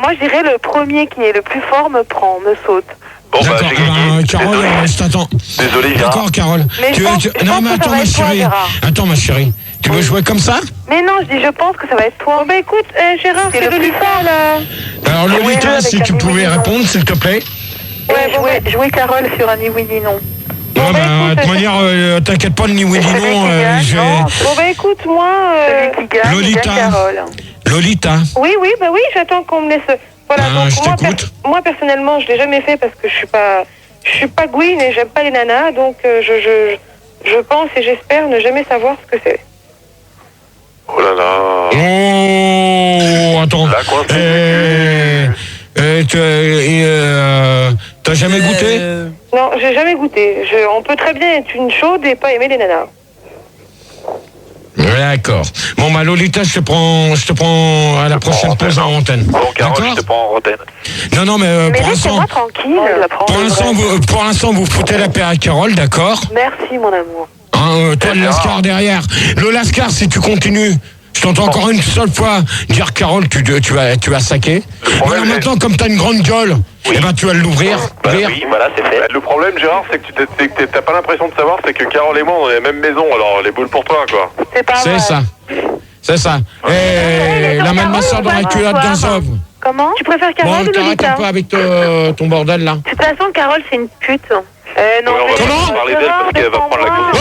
S5: Moi, je dirais le premier qui est le plus fort me prend, me saute.
S6: Bon, bah,
S4: D'accord,
S6: j'ai gagné.
S4: Carole, je t'attends.
S6: Désolé, Gérard.
S4: D'accord, Carole.
S5: Mais je pense que
S4: Non,
S5: ça
S4: mais attends,
S5: va
S4: ma
S5: être toi,
S4: chérie.
S5: Gérard.
S4: Attends, ma chérie. Tu veux jouer comme ça?
S5: Mais non, je dis, je pense que ça va être toi. Bon, bah écoute, Gérard, c'est le plus fort, là.
S4: Alors, Lolita,
S5: avec
S4: si
S5: un
S4: tu
S5: oui,
S4: pouvais
S5: oui, non.
S4: répondre, s'il te plaît.
S5: Ouais,
S7: Jouer Carole sur un ni oui ni non.
S4: Ouais, bah, de toute manière, t'inquiète pas, ni oui ni non, je vais...
S5: Bon, bah écoute, écoute-moi.
S7: Celui qui gagne,
S4: Lolita.
S7: c'est bien Carole.
S4: Lolita.
S5: Oui, j'attends qu'on me laisse. Voilà,
S4: Ah,
S5: donc
S4: je t'écoute.
S5: moi personnellement, je l'ai jamais fait parce que je suis pas Gwyn et j'aime pas les nanas, donc je pense et j'espère ne jamais savoir ce que c'est.
S10: Oh là là.
S4: Oh, attends.
S10: La coincée.
S4: T'as jamais goûté?
S5: Non, j'ai jamais goûté. On peut très bien être une chaude et pas aimer les nanas.
S4: D'accord. Bon, bah, Lolita, je te prends à la prochaine pause en antenne.
S10: Bon, Carole,
S4: D'accord?
S10: je te prends en antenne.
S4: Non, mais pour
S5: laissez-moi
S4: l'instant,
S5: tranquille.
S4: pour l'instant, vous foutez la paix à Carole, d'accord?
S5: Merci, mon amour.
S4: Hein, toi, le Lascar derrière. Le Lascar, si tu continues, je t'entends encore une seule fois dire Carole, tu vas saquer. Voilà, maintenant, comme t'as une grande gueule, eh ben, tu vas l'ouvrir.
S10: Bah, oui, voilà, c'est fait. Le problème, Gérard, c'est que t'as pas l'impression de savoir, c'est que Carole et moi, on est dans la même maison, alors les boules pour toi, quoi.
S5: C'est pas vrai.
S4: C'est ça. Et la même ma soeur dans la culotte d'un sauve.
S5: Comment? Tu préfères Carole ou
S4: T'arrêtes
S5: Lolita?
S4: un peu avec ton bordel, là.
S5: De toute façon, Carole, c'est une pute. Non,
S10: on va parler d'elle parce qu'elle va prendre la course.
S4: Oh,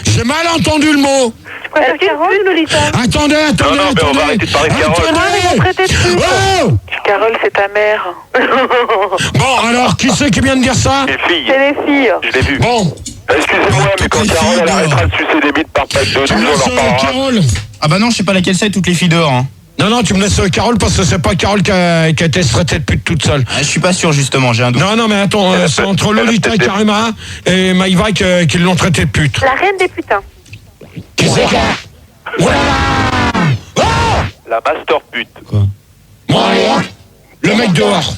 S4: j'ai mal entendu le mot.
S5: Tu préfères Carole ou Lolita?
S4: Attendez.
S10: Non, mais on va arrêter de parler de Carole.
S4: Oh!
S7: Carole, c'est ta mère.
S4: Bon, alors, qui c'est qui vient de dire ça?
S10: Les filles.
S5: C'est les filles.
S10: Je l'ai vu.
S4: Bon.
S10: Excusez-moi, mais quand Carole elle arrêtera de sucer des bites par pack de
S4: Tu
S10: douze,
S4: me
S10: on en
S4: laisses
S10: reparlera.
S11: Carole. Ah bah non, je sais pas laquelle c'est, toutes les filles dehors. Hein.
S4: Non, tu me laisses Carole parce que c'est pas Carole qui a été traitée de pute toute seule.
S11: Ah, je suis pas sûr, justement, j'ai un doute.
S4: Non, mais attends, c'est entre Lolita et Karima et Maïva qui l'ont traitée de pute.
S5: La reine des putains.
S4: Qui c'est quoi?
S10: La master pute.
S4: Bon, allez, le mec dehors.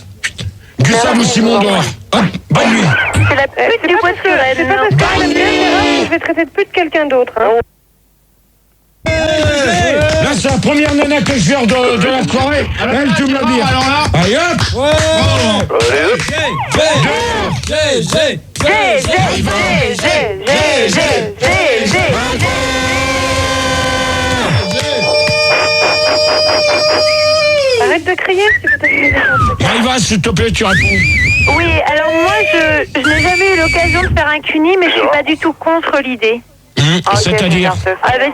S4: Gustave ou Simon dehors. Hop, bonne nuit.
S5: C'est la pute du bois de Suresnes. C'est pas parce que je l'aime bien, Gérard, je vais traiter de pute quelqu'un d'autre. Hein.
S4: Là, c'est la première nana que je viens de la soirée. Elle, tu me l'as dit.
S11: Alors là.
S4: Allez, hop.
S10: Allez, hop.
S5: Arrête de crier, si tu peux
S4: Maïva, s'il te plaît, tu réponds.
S5: Oui, alors moi, je n'ai jamais eu l'occasion de faire un cuni, mais je suis pas du tout contre l'idée.
S4: C'est-à-dire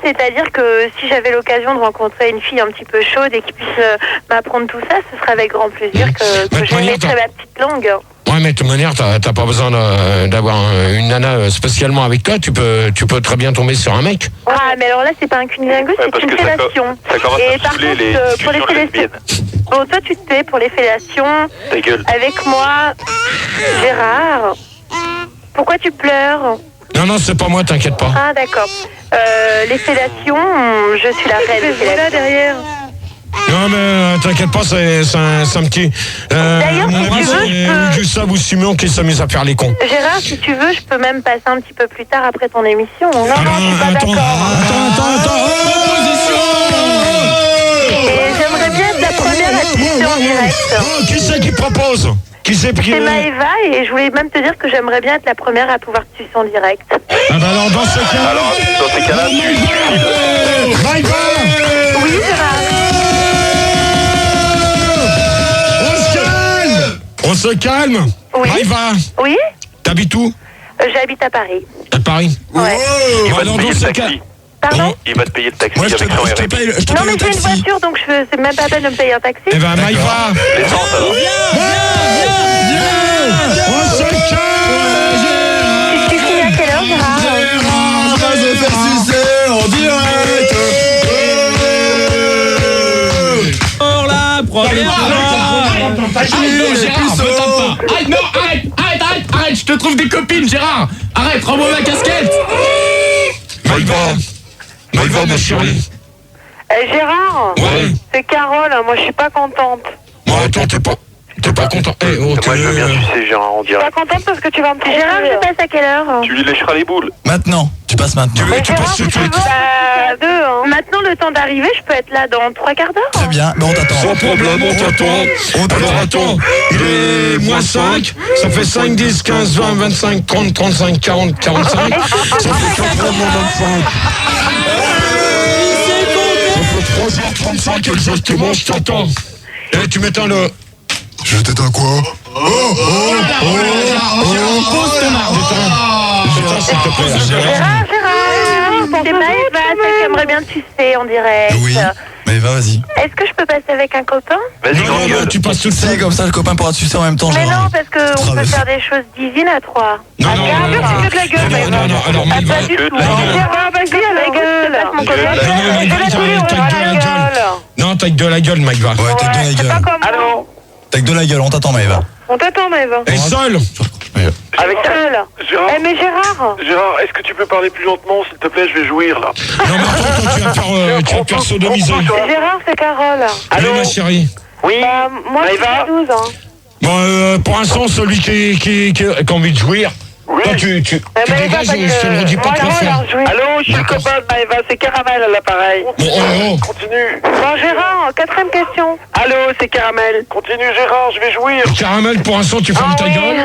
S5: C'est-à-dire que si j'avais l'occasion de rencontrer une fille un petit peu chaude et qui puisse m'apprendre tout ça, ce serait avec grand plaisir que je mettrais ma petite langue.
S4: Ouais, mais de toute manière, t'as pas besoin d'avoir une nana spécialement avec toi. Tu peux très bien tomber sur un mec.
S5: Ah, mais alors là, c'est pas un cunilingus, c'est une fellation.
S10: Ça commence
S5: Et
S10: à
S5: par
S10: saouler
S5: contre,
S10: les
S5: pour les
S10: discussions
S5: fellations.
S10: lesbiennes.
S5: Bon, toi, tu te tais pour les fellations.
S10: Ta gueule.
S5: Avec moi, Gérard. Pourquoi tu pleures?
S4: Non, c'est pas moi, t'inquiète pas.
S5: Ah, d'accord. Les fellations, je suis la reine. C'est là derrière.
S4: Non, mais t'inquiète pas, c'est un petit.
S5: D'ailleurs, si tu veux, je peux.
S4: Gustave ou Simon qui s'amuse à faire les cons.
S5: Gérard, si tu veux, je peux même passer un petit peu plus tard après ton émission. Non, je suis pas d'accord.
S4: Attends.
S5: Et j'aimerais bien être la première à te sucer en direct.
S4: Oh, qui c'est qui propose?
S5: C'est Maëva et je voulais même te dire que j'aimerais bien être la première à pouvoir te sucer en direct.
S4: Ah bah alors, dans ce cas-là...
S10: Alors, dans ces cas-là, tu files.
S4: Maïva!
S5: Oui, Gérard.
S4: On se calme.
S5: Oui.
S4: Maïva,
S5: Oui,
S4: t'habites où?
S5: j'habite à Paris.
S4: À Paris.
S5: Ouais.
S10: Il va te
S4: Alors,
S10: payer
S4: dans
S10: le
S4: ce cas...
S10: taxi.
S5: Pardon?
S10: Il va te payer le taxi
S1: Moi, je
S10: avec son
S1: te
S10: RP.
S1: paye
S5: Non,
S1: le
S5: mais j'ai une
S1: taxi.
S5: voiture, donc c'est même pas la peine de me payer un taxi.
S4: Eh ben, Maïva!
S10: L'essence, alors.
S4: On se calme!
S5: Tu finis à quelle heure, Gérard?
S1: On va se faire sucer en direct.
S9: Pour la première fois.
S11: Arrête, je te trouve des copines, Gérard. Arrête, rends-moi ma casquette.
S4: Maïva, ma chérie.
S5: Gérard,
S4: Ouais.
S5: c'est Carole, moi je suis pas contente.
S4: Bon, attends, t'es pas content. Eh, oh,
S10: Moi, je veux bien sucer Gérard en
S5: Je suis
S10: direct.
S5: pas contente parce que tu vas me tromper. Gérard, je passe à quelle heure?
S10: Tu lui lécheras les boules.
S1: Maintenant, tu passes maintenant.
S4: tu passes tout de suite.
S5: Maintenant, le temps d'arriver, je peux être là dans 3 quarts d'heure.
S1: Très bien, mais on t'attend.
S4: Sans problème, on t'attend. Alors attends, il est moins 5, ça fait 5, 10, 15, 20, 25, 30, 35, 40, 45. Ça fait 80, 25. Ça fait 3h35 exactement, je t'attends. Et tu m'éteins le...
S1: Je t'éteins quoi?
S4: J'éteins s'il te plaît.
S5: Gérard, c'est Maëva. j'aimerais bien te sucer en direct.
S1: Oui. Maëva, vas-y.
S5: Est-ce que je peux passer avec un copain?
S10: Vas-y, grande gueule.
S4: Tu passes tout
S1: Tu sais,
S4: seul.
S1: comme ça, le copain pourra te sucer en même temps,
S5: Mais
S1: Gérard.
S5: non, parce qu'on peut faire des choses divines à trois.
S4: Non, non,
S5: Bien sûr, c'est que de la gueule, Maëva.
S4: non, alors
S5: Ah,
S4: Maëva.
S5: pas du tout.
S10: Que de la gueule.
S5: Gérard, vas-y, avec mon copain.
S4: Non, Maëva, t'as que de la gueule. Non, t'as que de la gueule, Maëva.
S1: Ouais, t'as que de la
S5: C'est
S1: gueule.
S5: pas comme
S7: Allô?
S1: T'as que de la gueule, on t'attend, Maëva.
S5: On t'attend, Maëva.
S4: Et seul.
S7: Avec
S5: Seul.
S10: Gérard,
S5: Eh, mais Gérard.
S10: Gérard, est-ce que tu peux parler plus lentement, s'il te plaît? Je vais jouir, là.
S4: Non, mais attends, toi, tu vas te faire sodomiser.
S5: Gérard, c'est Carole.
S4: Allô, ma chérie.
S7: Oui.
S5: Bah, moi, j'ai
S7: Maëva
S5: 12 ans.
S4: Bon, pour l'instant, celui qui a envie de jouir, toi, tu dégages et je te le redis pas trop fort.
S7: Allô, je suis le copain de Maëva, c'est Caramel à l'appareil.
S4: Bon, oh.
S10: Continue.
S5: Bon, Gérard, 4ème question.
S7: Allô, c'est Caramel.
S10: Continue, Gérard, je vais jouir.
S4: Caramel, pour l'instant, tu fermes ta
S5: oui.
S4: gueule.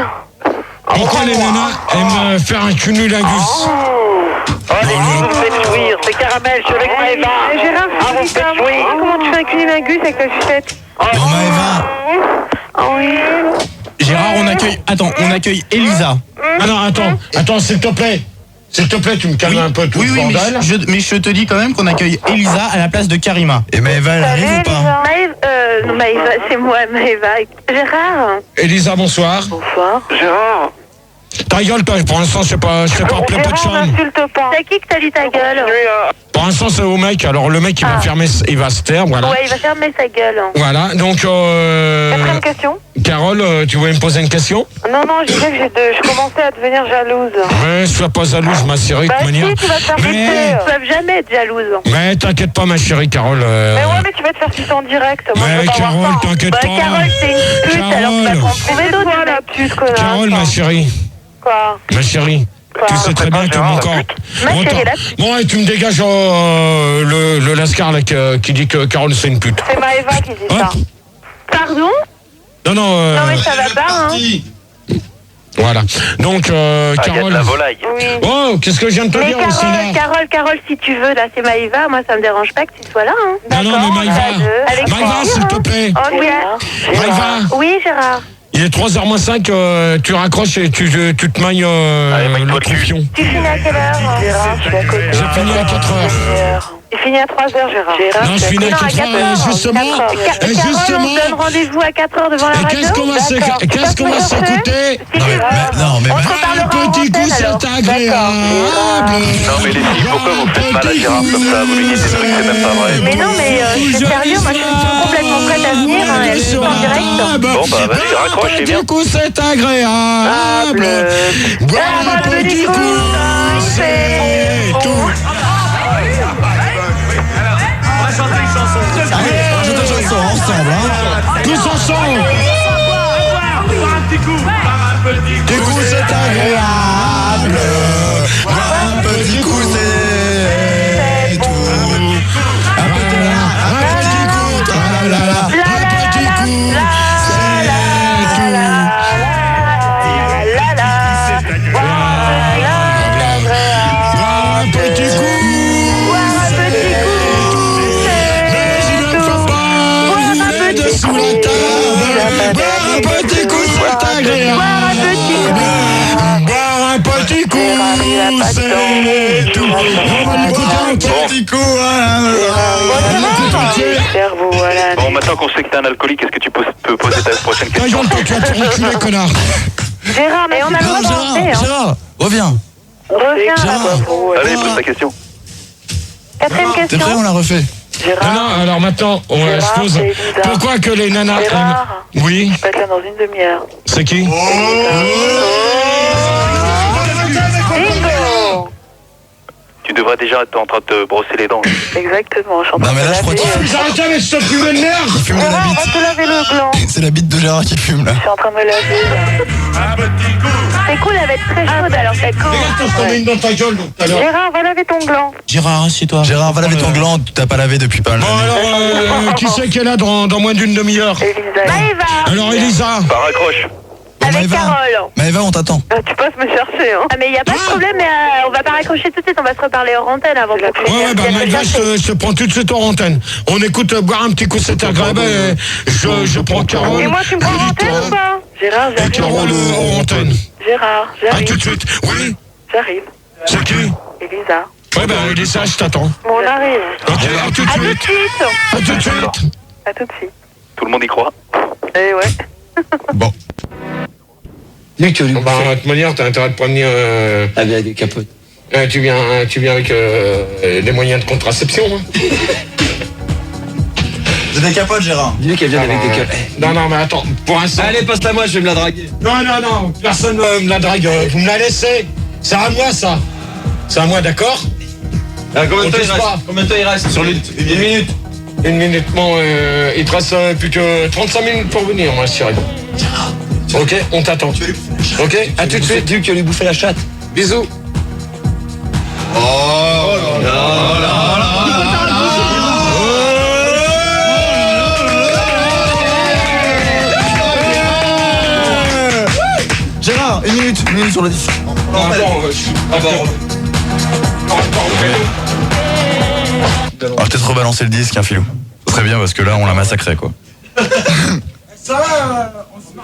S4: Pourquoi les nanas aiment faire un cunnilingus?
S7: Oh, les filles, vous me faites jouir. C'est Caramel, je suis avec Maëva.
S5: Gérard,
S7: Ah, vous me faites jouir.
S5: comment tu fais un cunilingus avec ta sucette?
S1: Bon, Maëva.
S5: Ah oui.
S11: Gérard, on accueille Elisa.
S4: Ah non, attends, s'il te plaît. S'il te plaît, tu me calmes un peu tout
S11: Oui,
S4: le
S11: oui,
S4: bordel.
S11: mais je te dis quand même qu'on accueille Elisa à la place de Karima.
S1: Et Maëva, elle arrive ou pas?
S5: Non, Maëva, c'est moi, Maëva. Gérard.
S4: Elisa, bonsoir.
S5: Bonsoir.
S10: Gérard.
S4: Ta gueule, toi, pour l'instant, je sais pas appeler peu de
S5: Gérard,
S4: chambre.
S5: n'insulte pas. C'est qui que t'as dit ta gueule?
S4: Pour l'instant, c'est au mec. Alors, le mec, il va fermer, il va se taire, voilà.
S5: Ouais, il va fermer sa gueule.
S4: Voilà, donc,
S5: 4ème question.
S4: Carole, tu voulais me poser une question?
S5: Non, je disais que je commençais à devenir jalouse.
S4: Ouais, sois pas jalouse, ma chérie, de
S5: Bah
S4: toute manière.
S5: si, tu vas te faire sucer. Ils peuvent jamais être jalouses.
S4: Mais t'inquiète pas, ma chérie, Carole.
S5: Mais ouais, mais tu vas te faire sucer en direct. Moi, je
S4: Mais
S5: veux pas
S4: Carole,
S5: voir ça.
S4: t'inquiète
S5: Bah,
S4: pas.
S5: Carole, c'est une pute, alors tu vas
S4: Carole.
S5: t'en trouver d'autres, la pute, connasse.
S4: Carole, ma chérie.
S5: Quoi?
S4: Ma chérie.
S5: Quoi?
S4: Tu sais très bien que mon corps.
S5: Ma
S4: Bon,
S5: chérie, là.
S4: bon, et tu me dégages le lascar là, qui dit que Carole c'est une pute.
S5: C'est Maëva qui dit ça. Pardon?
S4: Non, non.
S5: Non, mais ça va pas, hein.
S4: Voilà. Donc,
S6: Ah, il y a de
S4: Carole.
S6: la volaille.
S5: Oui.
S4: Oh, qu'est-ce que je viens de te
S5: Mais
S4: dire aussi là
S5: Carole, si tu veux, là, c'est Maëva. Moi, ça me dérange pas que tu sois là, hein.
S4: Non, non, mais Maëva.
S5: Avec
S4: Maëva, s'il te plaît.
S5: Oh, oui.
S4: Maëva.
S5: Oui, Gérard.
S4: Il est 3h moins 5, tu raccroches et tu te mailles le confion.
S5: Tu finis à quelle heure? Gérard, je suis à côté.
S4: J'ai fini à 4h.
S5: Il finit à 3h, Gérard.
S4: Non, je finis à 4h, justement. Et
S5: Carole,
S4: justement.
S5: on se donne rendez-vous à 4h devant la
S4: Et
S5: radio.
S4: qu'est-ce qu'on va s'écouter?
S1: Non, mais
S5: On se reparlera en
S4: Petit coup,
S5: antenne, alors.
S4: c'est agréable.
S6: Non mais les filles, pourquoi vous faites mal à Gérard comme ça? Vous lui dites des trucs, c'est même pas vrai.
S5: Mais non, mais c'est sérieux, moi je suis complètement prête à venir, hein, elle est en direct.
S6: Bon bah vas-y, raccroche, c'est bien.
S4: Petit coup, c'est agréable. Boire un petit coup, c'est tout.
S1: Allez, on chante une chanson ensemble, hein.
S4: Tous ensemble.
S1: Du coup, c'est agréable. Un petit coup, c'est tout. Un petit coup, tralala. Un petit coup, c'est tout. Un petit coup, mais il ne faut pas rouler dessous la table. Boire un petit coup, c'est agréable. Boire un petit coup, c'est tout. On va l'écouter un petit coup.
S6: Bon, maintenant qu'on sait que t'es un alcoolique, est-ce que tu peux poser ta prochaine
S4: Ta
S6: question?
S4: gueule, toi, tu vas te reculer, connard.
S5: Gérard, mais on a le droit d'entrer, hein.
S1: Gérard, reviens.
S5: Reviens,
S6: Allez, pose ta question.
S5: 4ème
S1: T'es
S5: question.
S1: prêt, on la refait.
S4: Non, non, alors maintenant, on se pose. Pourquoi que les nanas aiment... Oui,
S7: Je vais être là dans une demi-heure.
S4: c'est qui?
S5: Bingo.
S6: Tu devrais déjà être en train de te brosser les dents.
S7: Exactement, je suis en
S1: Non,
S7: train
S1: mais
S7: de
S1: là, je crois
S7: laver.
S1: qu'il fume.
S4: Arrêtez avec ce fumet de merde.
S1: Il fume de la
S5: Gérard, on va
S1: bite.
S5: te laver le gland.
S1: C'est la bite de Gérard qui fume, là.
S7: Je suis en train de me laver.
S5: C'est cool, elle va être très chaude, alors c'est cool.
S4: Regarde, je t'en mets une dans ta gueule, donc, tout à l'heure.
S5: Gérard, va laver ton gland.
S11: Gérard, assieds-toi.
S1: Gérard, va laver ton gland, tu t'as pas lavé depuis pas mal.
S4: Bon, alors, qui c'est qui est là dans moins d'une demi-heure?
S7: Elisa.
S5: Maëva.
S4: Alors, Elisa.
S6: Bah raccroche.
S5: Avec
S1: Maëva.
S5: Carole.
S1: Maëva, on t'attend.
S7: Tu passes me chercher, hein.
S5: Ah, mais il n'y a pas de problème, mais on va pas raccrocher tout de suite, on va se reparler hors antenne avant que
S4: Ouais, bah, Maëva, je te prends tout de suite en antenne. On écoute boire un petit coup, c'est agréable. Et je prends Carole.
S5: Et moi, tu me prends en antenne ou pas?
S7: Gérard,
S4: Et
S7: j'arrive.
S4: Carole en antenne.
S7: Gérard,
S4: Ah, tout
S7: j'arrive.
S4: de suite. Oui,
S7: J'arrive.
S4: c'est qui?
S7: Elisa.
S4: Ouais, ben, dis ça, je t'attends.
S7: Bon, on arrive.
S4: Ok, à tout de
S7: À tout de
S4: suite.
S7: suite.
S4: À tout de suite.
S7: À tout de suite.
S6: Tout le monde y croit.
S7: Eh ouais.
S1: Bon.
S4: Bah, de toute manière, t'as intérêt de prévenir.
S3: Avec des capotes.
S4: Tu viens avec des moyens de contraception. Hein.
S1: J'ai des capotes, Gérard.
S3: Dis-lui qu'elle vient avec des capotes.
S4: Non, mais attends, pour l'instant.
S9: Allez, passe-la moi, je vais me la draguer.
S4: Non, personne me la drague. Vous me la laissez. C'est à moi, ça. C'est à moi, d'accord?
S9: Combien de temps il reste sur une minute?
S4: Une minute, bon, il te reste plus que 35 minutes pour venir, moi, chérie. Ok, on t'attend. Ok, à tout de suite.
S3: Dis-lui qu'elle lui bouffer la chatte.
S4: Bisous.
S1: Gérard, une minute sur le disque.
S4: On
S1: va peut-être rebalancer le disque, hein, Philou. Ce serait bien parce que là, on l'a massacré, quoi.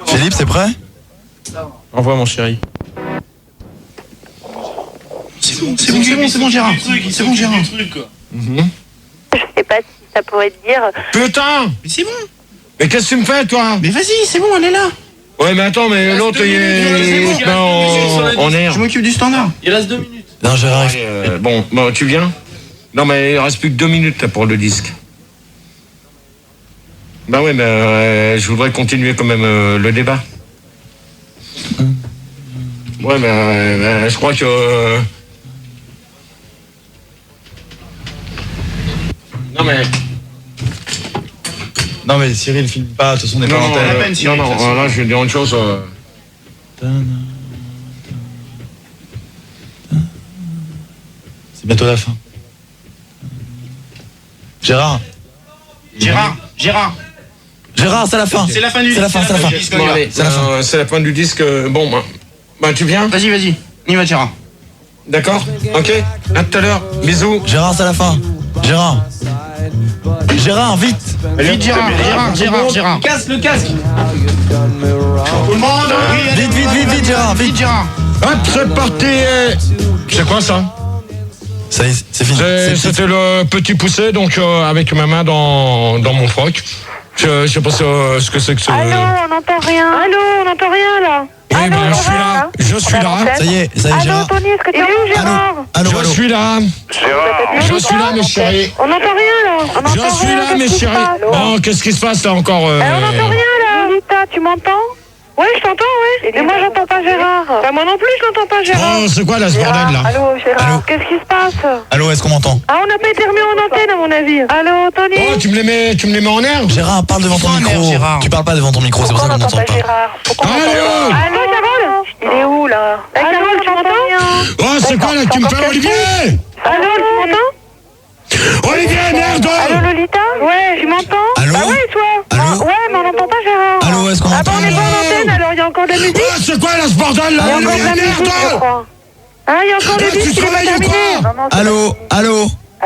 S1: Philippe, c'est prêt?
S9: Envoie, mon chéri.
S11: C'est bon, Gérard. C'est bon, Gérard.
S7: Je sais pas si ça pourrait te dire.
S4: Putain!
S11: Mais c'est bon.
S4: Mais qu'est-ce que tu me fais, toi?
S11: Mais vas-y, c'est bon, elle est là.
S4: Ouais, mais attends, mais l'autre, il est en air.
S11: Je m'occupe du standard.
S9: Il reste 2 minutes.
S1: Non, Gérard,
S4: Bon, tu viens? Non, mais il reste plus que 2 minutes là, pour le disque. Bah ouais, mais je voudrais continuer quand même le débat. Ouais, mais je crois que...
S1: Non, mais Cyril, filme pas, de toute façon, on n'est pas en antenne.
S4: Non, là, je vais dire une chose.
S1: C'est bientôt la fin. Gérard, c'est la fin.
S11: C'est la fin du
S1: C'est la fin, c'est la fin.
S4: Bon, allez,
S1: C'est la fin.
S4: c'est la fin du disque. Bon, bah, tu viens?
S11: Vas-y. On y va, Gérard.
S4: D'accord? Ok? À tout à l'heure. Bisous.
S1: Gérard, c'est la fin. Gérard, vite.
S11: Vite, Gérard.
S9: Casse le casque.
S11: Tout le monde.
S1: Vite, Gérard, vite.
S11: Gérard.
S4: Hop, c'est parti. C'est quoi ça?
S1: Ça y est, c'est fini.
S4: C'était le petit poussé, donc avec ma main dans mon froc. Je sais pas ce que c'est que ce...
S7: Allô, on n'entend rien. Allô, on n'entend rien là.
S4: Oui, ben, je suis là.
S1: Ça y est,
S7: Allô,
S1: Gérard.
S7: Tony, est-ce que tu es où, Gérard?
S1: Allô.
S4: Je suis là. Je suis là, mes chéris.
S7: On n'entend rien là.
S4: Je suis là, mes chéris. Bon, qu'est-ce qui se passe là encore
S7: On n'entend rien là. Lolita, tu m'entends? Ouais, je t'entends, ouais. Et moi, j'entends pas Gérard. Bah, moi non plus, je n'entends pas Gérard.
S4: Oh, c'est quoi là ce bordel là?
S7: Allô, Gérard.
S1: Allô.
S7: Qu'est-ce qui se passe?
S1: Allô, est-ce qu'on m'entend?
S7: Ah, on n'a pas été remis en antenne, à mon avis. Allô, Tony?
S4: Oh, tu me les mets en air?
S1: Gérard, parle devant ton micro.
S11: Gérard.
S1: Tu parles pas devant ton micro, c'est pour ça qu'on
S7: n'entend
S1: n'entend pas.
S7: Gérard. Pourquoi on
S4: Allô.
S7: n'entend pas? Allô, Carole? Il est où là? Carole, tu m'entends?
S4: Oh, c'est quoi là que tu me fais, Olivier?
S7: Allô, tu m'entends?
S4: Olivier, merde!
S7: Allô, Lolita? Ouais, tu m'entends?
S1: Allô?
S7: Ah ouais, toi?
S1: Allô?
S7: Ouais, mais on n'entend pas Gérard.
S1: Allô, est-ce qu'on
S7: Ah bah,
S1: m'entend?
S7: on est pas en antenne, alors il y a encore de la musique?
S4: Oh, c'est quoi là ce bordel là?
S7: Il y a encore de
S4: Olivier,
S7: la musique, je
S4: merde!
S7: crois. Ah, il y a encore des
S4: Tu
S7: disques qui vont
S4: travailles ou
S7: terminer.
S4: quoi?
S1: Allô?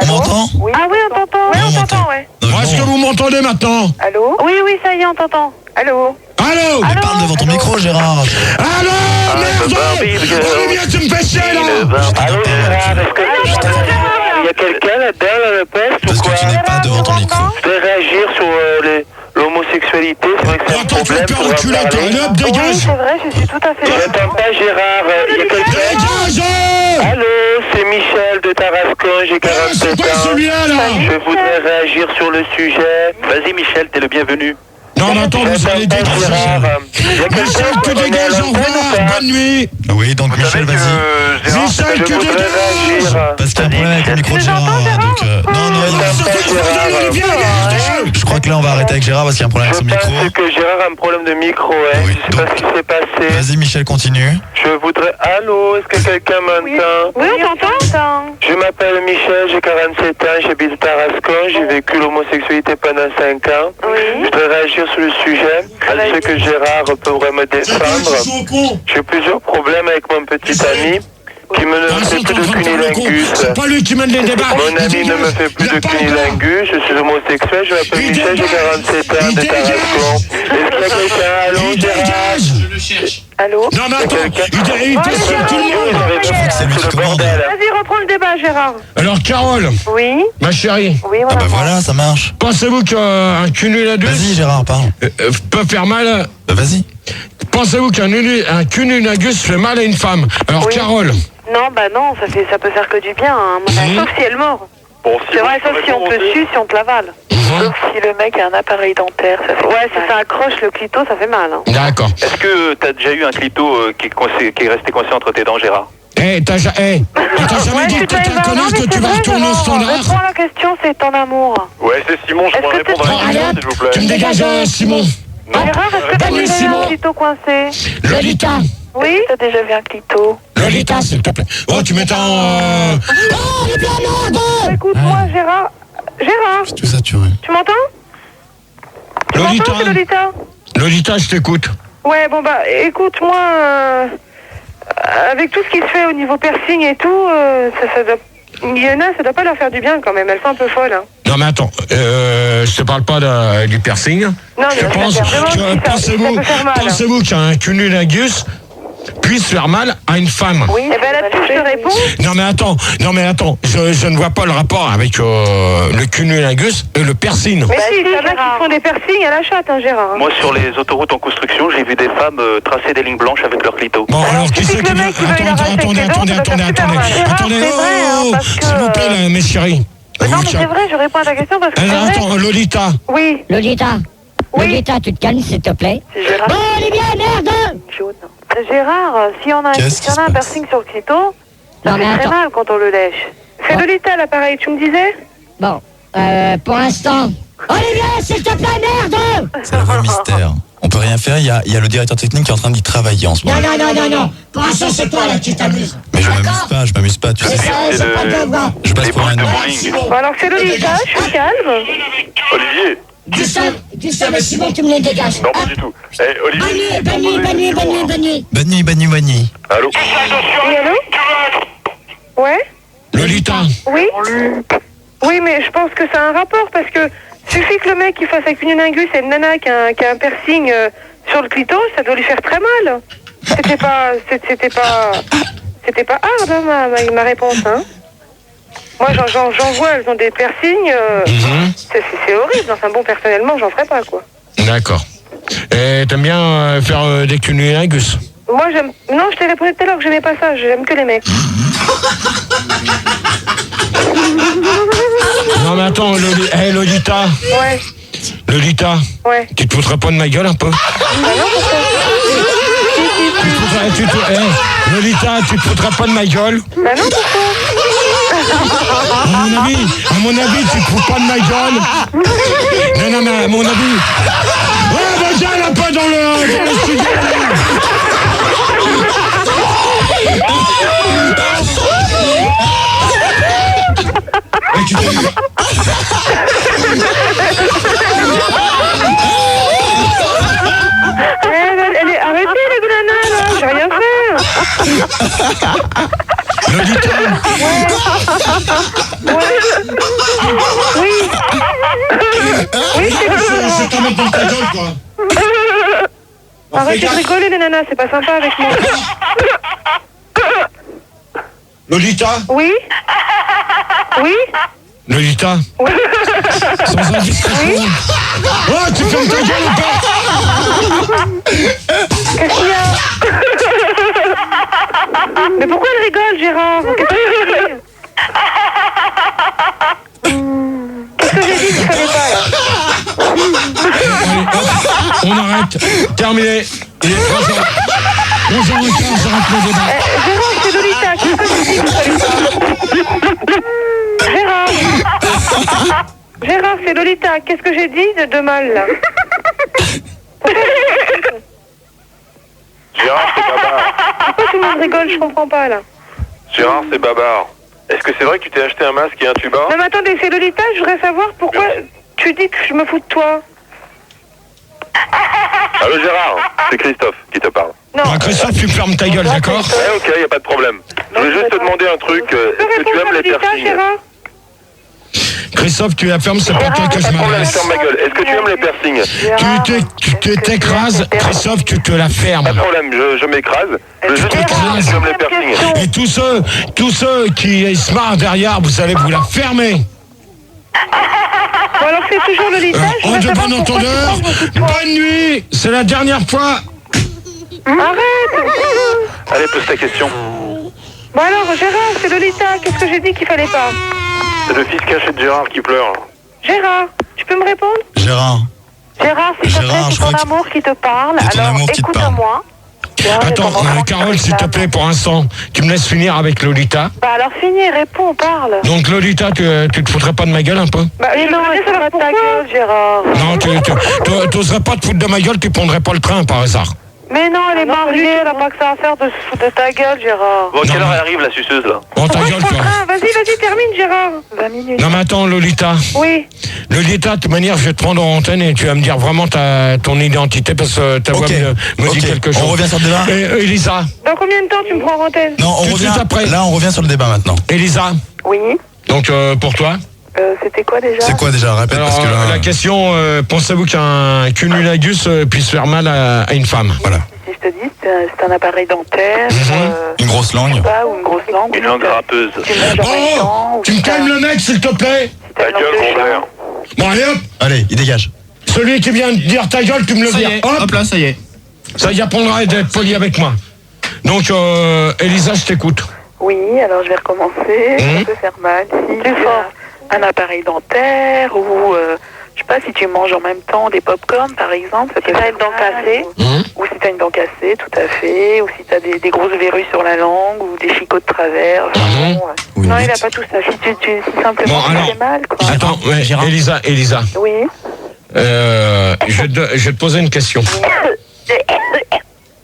S1: On m'entend?
S7: Ah oui, on t'entend. Ouais,
S1: Non,
S7: on
S1: on
S7: t'entend,
S1: m'entend.
S7: ouais.
S4: Est-ce que vous m'entendez maintenant?
S7: Allô? Oui, ça y est, on t'entend. Allô?
S4: Allô?
S1: Mais parle devant ton micro, Gérard.
S4: Allô? Merde! Olivier, tu me fais chier là!
S6: Allô, Gérard, est-ce que il y a quelqu'un là-dedans, là, le poste
S1: Parce
S6: ou quoi?
S1: que tu n'es pas devant ton micro.
S6: Je voudrais réagir sur l'homosexualité, c'est vrai que c'est un
S4: Attends, tu vas
S6: problème.
S4: faire reculer, allez hop,
S7: Oui,
S4: dégage!
S7: c'est vrai, je suis tout à fait
S6: J'entends pas Gérard, il y a quelqu'un...
S4: Dégage!
S6: Allô, c'est Michel de Tarascon, j'ai 47
S4: C'est quoi
S6: ans.
S4: celui-là là?
S6: Je voudrais réagir sur le sujet. Vas-y Michel, t'es le bienvenu.
S4: Non, mais attends, vous allez dégager. Michel, tu dégages, au revoir, bonne nuit!
S1: Oui, donc Michel, vas-y.
S4: Michel, tu dégages!
S1: Parce qu'il y a un problème avec le micro de Gérard. Donc, je crois que là, on va arrêter avec Gérard parce qu'il y a un problème avec son micro.
S6: Je pense que Gérard a un problème de micro, hein.
S1: Oui,
S6: Je sais pas ce qui s'est passé.
S1: Vas-y, Michel, continue.
S6: Je voudrais... Allô, est-ce que quelqu'un m'entend?
S7: Oui, on t'entend.
S6: Je m'appelle Michel, j'ai 47 ans, j'habite à Tarascon, j'ai vécu l'homosexualité pendant 5 ans.
S7: Oui.
S6: Je voudrais réagir sur le sujet. Je sais que Gérard pourrait me défendre. J'ai plusieurs problèmes avec mon petit ami qui me ne fait plus de cunilingus.
S4: C'est pas lui qui mène les débats.
S6: Mon ami ne me fait plus de cunilingus, je suis homosexuel, je m'appelle Michel, j'ai 47 ans de Tarascon. Est-ce qu'il y a quelqu'un? Allô, Gérard?
S11: Je le cherche.
S5: Allô?
S4: Non, mais attends, il était sur tout le monde.
S1: Je crois que c'est lui qui commande.
S5: Vas-y, reprends le débat, Gérard.
S4: Alors, Carole,
S5: Oui?
S4: ma chérie,
S5: Oui,
S1: Ah bah voilà, ça marche.
S4: pensez-vous qu'un cunnilingus
S1: Vas-y Gérard, parle.
S4: peut faire mal?
S1: Bah vas-y.
S4: Pensez-vous qu'un cunnilingus fait mal à une femme? Alors,
S5: Oui.
S4: Carole,
S5: Non, bah non, ça peut faire que du bien, hein. Sauf si elle mord.
S10: Bon, si
S5: C'est
S10: vous
S5: vrai, sauf si on te suce, si on te l'avale.
S7: Sauf si le mec a un appareil dentaire, ça fait
S5: Ouais, si ça accroche le clito, ça fait mal, hein.
S4: d'accord.
S10: Est-ce que t'as déjà eu un clito qui est resté coincé entre tes dents, Gérard?
S4: T'as jamais dit que t'étais un connard que tu vas retourner au standard?
S5: Réponds à la question, c'est ton amour.
S10: Ouais, c'est Simon, je pourrais répondre à la question, s'il vous plaît.
S4: Tu me dégages, Simon.
S5: Gérard, est-ce que t'as déjà eu un clito coincé?
S4: Lolita.
S5: Oui?
S7: T'as déjà vu un clito?
S4: Lolita, s'il te plaît. Oh, tu m'étends... Oh, il est bien merde.
S5: Écoute-moi, Gérard. Gérard,
S1: Tout saturé.
S5: tu m'entends? Tu
S4: Lolita.
S5: m'entends, c'est Lolita?
S4: Lolita, je t'écoute.
S5: Ouais, bon bah, écoute-moi, avec tout ce qui se fait au niveau piercing et tout, ça doit... Il y en a, ça doit pas leur faire du bien quand même, elles sont un peu folles, hein.
S4: Non, mais attends, je te parle pas du piercing.
S5: Non, mais
S4: Pensez-vous qu'un cunnilingus puisse faire mal à une femme?
S5: Oui. Eh ben là-dessus, je te réponds.
S4: Non mais attends, je ne vois pas le rapport avec le cunnilingus et le piercing.
S5: Mais si, il y en a qui font des piercings à la chatte, hein, Gérard.
S10: Moi, sur les autoroutes en construction, j'ai vu des femmes tracer des lignes blanches avec leur clito.
S4: Bon, alors qui c'est qui dit... Attendez, s'il vous plaît, là, mes chéris.
S5: Non, mais c'est vrai, je réponds à ta question parce que.
S4: Attends, Lolita.
S5: Oui.
S12: Lolita.
S5: Oui.
S12: Lolita, tu te calmes, s'il te plaît.
S5: Gérard.
S12: Bon, allez bien, merde.
S5: Gérard, si on a un piercing sur le clito, ça fait très mal quand on le lèche. C'est Lolita l'appareil, tu me disais?
S12: Bon, pour l'instant. Olivier, s'il te plaît, merde.
S1: C'est le vrai mystère. On peut rien faire, il y a le directeur technique qui est en train d'y travailler en ce moment.
S12: Non. Pour l'instant, c'est toi là qui t'amuses.
S1: Mais je m'amuse pas, tu sais.
S12: C'est pas de voir.
S1: Je passe pour un homme.
S5: Bon, alors c'est Lolita, je suis calme.
S10: Olivier.
S12: Gustave et Simon, tu me les dégages.
S10: Non, pas du tout. Eh, Olivier.
S12: Bonne nuit.
S1: Bonne nuit.
S10: Allô?
S5: Oui, allô? Ouais?
S4: Lolita.
S5: Oui? Oui, mais je pense que ça a un rapport parce que suffit que le mec il fasse avec une cunnilingus et une nana qui a un piercing sur le clito, ça doit lui faire très mal. C'était pas hard, hein, ma réponse, hein. Moi, j'en vois, elles ont des piercings, c'est horrible. Enfin bon, personnellement, j'en ferais pas, quoi.
S4: D'accord. Et t'aimes bien faire des cunnilingus?
S5: Moi, j'aime... Non, je t'ai répondu tout à l'heure que j'aimais pas ça, j'aime que les mecs.
S4: Non mais attends, Lolita.
S5: Ouais.
S4: Lolita.
S5: Ouais.
S4: Tu te foutrais pas de ma gueule un peu? Lolita, tu te foutrais pas de ma gueule?
S5: Bah non, pourquoi?
S4: À mon avis, tu te fous pas de ma gueule. Non, mais à mon avis. Ouais, bah tiens, là, pas dans le studio. Et tu
S5: Arrêtez les nanas là, j'ai rien fait.
S4: Lolita.
S5: Oui. Oui,
S4: c'est un mec dans ta gueule, quoi.
S5: Arrêtez de rigoler les nanas, c'est pas sympa avec moi.
S4: Lolita.
S5: Oui. Oui.
S4: Lolita.
S5: Oui.
S4: Sans indiscrétion.
S5: Oui.
S4: Oh, tu fermes ta gueule ou pas?
S5: Qu'est-ce qu'il y a? Mais pourquoi elle rigole, Gérard? Qu'est-ce que j'ai dit qu'il fallait pas, là?
S4: On arrête. Terminé. Il est 3h. 11h15, j'arrête le débat.
S5: Gérard, c'est Lolita. Qu'est-ce que j'ai dit qu'il fallait pas? Gérard, c'est Lolita. Qu'est-ce que j'ai dit de mal, là?
S10: Gérard, c'est Babar.
S5: Pourquoi tout le monde rigole? Je comprends pas, là.
S10: Gérard, c'est Babar. Est-ce que c'est vrai que tu t'es acheté un masque et un tuba?
S5: Non, mais attendez, c'est Lolita. Je voudrais savoir pourquoi tu dis que je me fous de toi.
S10: Allô Gérard, c'est Christophe qui te parle.
S5: Non.
S4: Christophe, tu fermes ta gueule, d'accord?
S10: Ouais, ok, y a pas de problème. Je voulais juste te demander un truc. Est-ce que tu aimes les piercings?
S4: Christophe, tu la fermes, c'est pas toi que je
S10: Pas de problème,
S4: m'adresse.
S10: ferme ma gueule. Est-ce que tu aimes les piercings?
S4: Tu t'écrases, Christophe, tu te la fermes.
S10: Pas de problème, je m'écrase. Je veux juste
S4: t'écrases.
S10: que tu aimes les piercings.
S4: Et tous ceux qui se marrent derrière, vous allez vous la fermer.
S5: Bon, alors c'est toujours Lolita. Je
S4: En
S5: veux
S4: de
S5: savoir
S4: bon
S5: pourquoi tu
S4: entendeur,
S5: penses beaucoup de toi.
S4: bonne nuit. C'est la dernière fois.
S5: Arrête.
S10: Allez, pose ta question.
S5: Bon alors, Gérard, c'est Lolita. Qu'est-ce que j'ai dit qu'il fallait pas?
S10: C'est le fils caché de Gérard qui pleure.
S5: Gérard, tu peux me répondre?
S1: Gérard.
S5: Gérard, s'il te plaît,
S1: Gérard, je
S5: c'est ton
S1: crois que-
S5: amour qui te parle.
S1: C'est ton
S5: Alors,
S1: amour qui te parle.
S5: écoute-moi. Gérard, j'ai
S4: Attends,
S5: ton enfant qui
S4: Carole,
S5: te
S4: s'il te
S5: parle.
S4: plaît, pour l'instant, tu me laisses finir avec Lolita.
S5: Bah alors finis, réponds, parle.
S4: Donc Lolita, tu te foutrais pas de ma gueule un peu?
S5: Bah mais non, ça va ta gueule, Gérard.
S4: Non, t'oserais pas te foutre de ma gueule, tu prendrais pas le train par hasard.
S5: Mais non, elle est mariée, elle a pas que ça à faire de se foutre de ta gueule, Gérard.
S10: Bon, quelle heure elle arrive, la suceuse, là?
S4: Bon, ta gueule, toi.
S5: Vas-y, termine, Gérard. 20 minutes.
S4: Non mais attends, Lolita.
S5: Oui.
S4: Lolita, de toute manière, je vais te prendre en antenne et tu vas me dire vraiment ton identité parce que ta voix me dit quelque chose.
S1: On revient sur le débat.
S4: Elisa.
S5: Dans combien de temps tu me prends en antenne?
S1: Non, on
S4: Tout de
S1: revient
S4: suite après.
S1: Là, on revient sur le débat maintenant.
S4: Elisa.
S5: Oui.
S4: Donc pour toi.
S5: C'était quoi déjà?
S1: C'est quoi déjà? Répète,
S4: Alors,
S1: parce que là...
S4: la question, pensez-vous qu'un cunnilingus puisse faire mal à une femme?
S1: Voilà.
S5: Si je te dis, c'est un appareil dentaire.
S1: Une grosse langue.
S5: Je sais pas, ou une grosse langue.
S10: Une langue râpeuse.
S5: Tu manges en même temps.
S4: Tu me calmes le mec, s'il te plaît.
S10: Ta gueule, mon verre.
S4: Bon, allez hop.
S1: Allez, il dégage.
S4: Celui qui vient de dire ta gueule, tu me le
S11: Ça y
S4: dis.
S11: est, hop là, ça y est.
S4: Ça y apprendra d'être poli avec moi. Donc, Elisa, je t'écoute.
S5: Oui, alors je vais recommencer. Ça peut faire mal. Si tu as un appareil dentaire ou, je sais pas, si tu manges en même temps des pop-corn par exemple, ça peut faire une dent cassée. Ou si tu as une dent cassée, tout à fait. Ou si tu as des grosses verrues sur la langue ou des chicots de travers. Non, il a pas tout ça. Si simplement
S4: Bon,
S5: tu
S4: alors,
S5: fais mal, quoi.
S4: Attends, ouais, Elisa.
S5: Oui.
S4: Je vais te poser une question.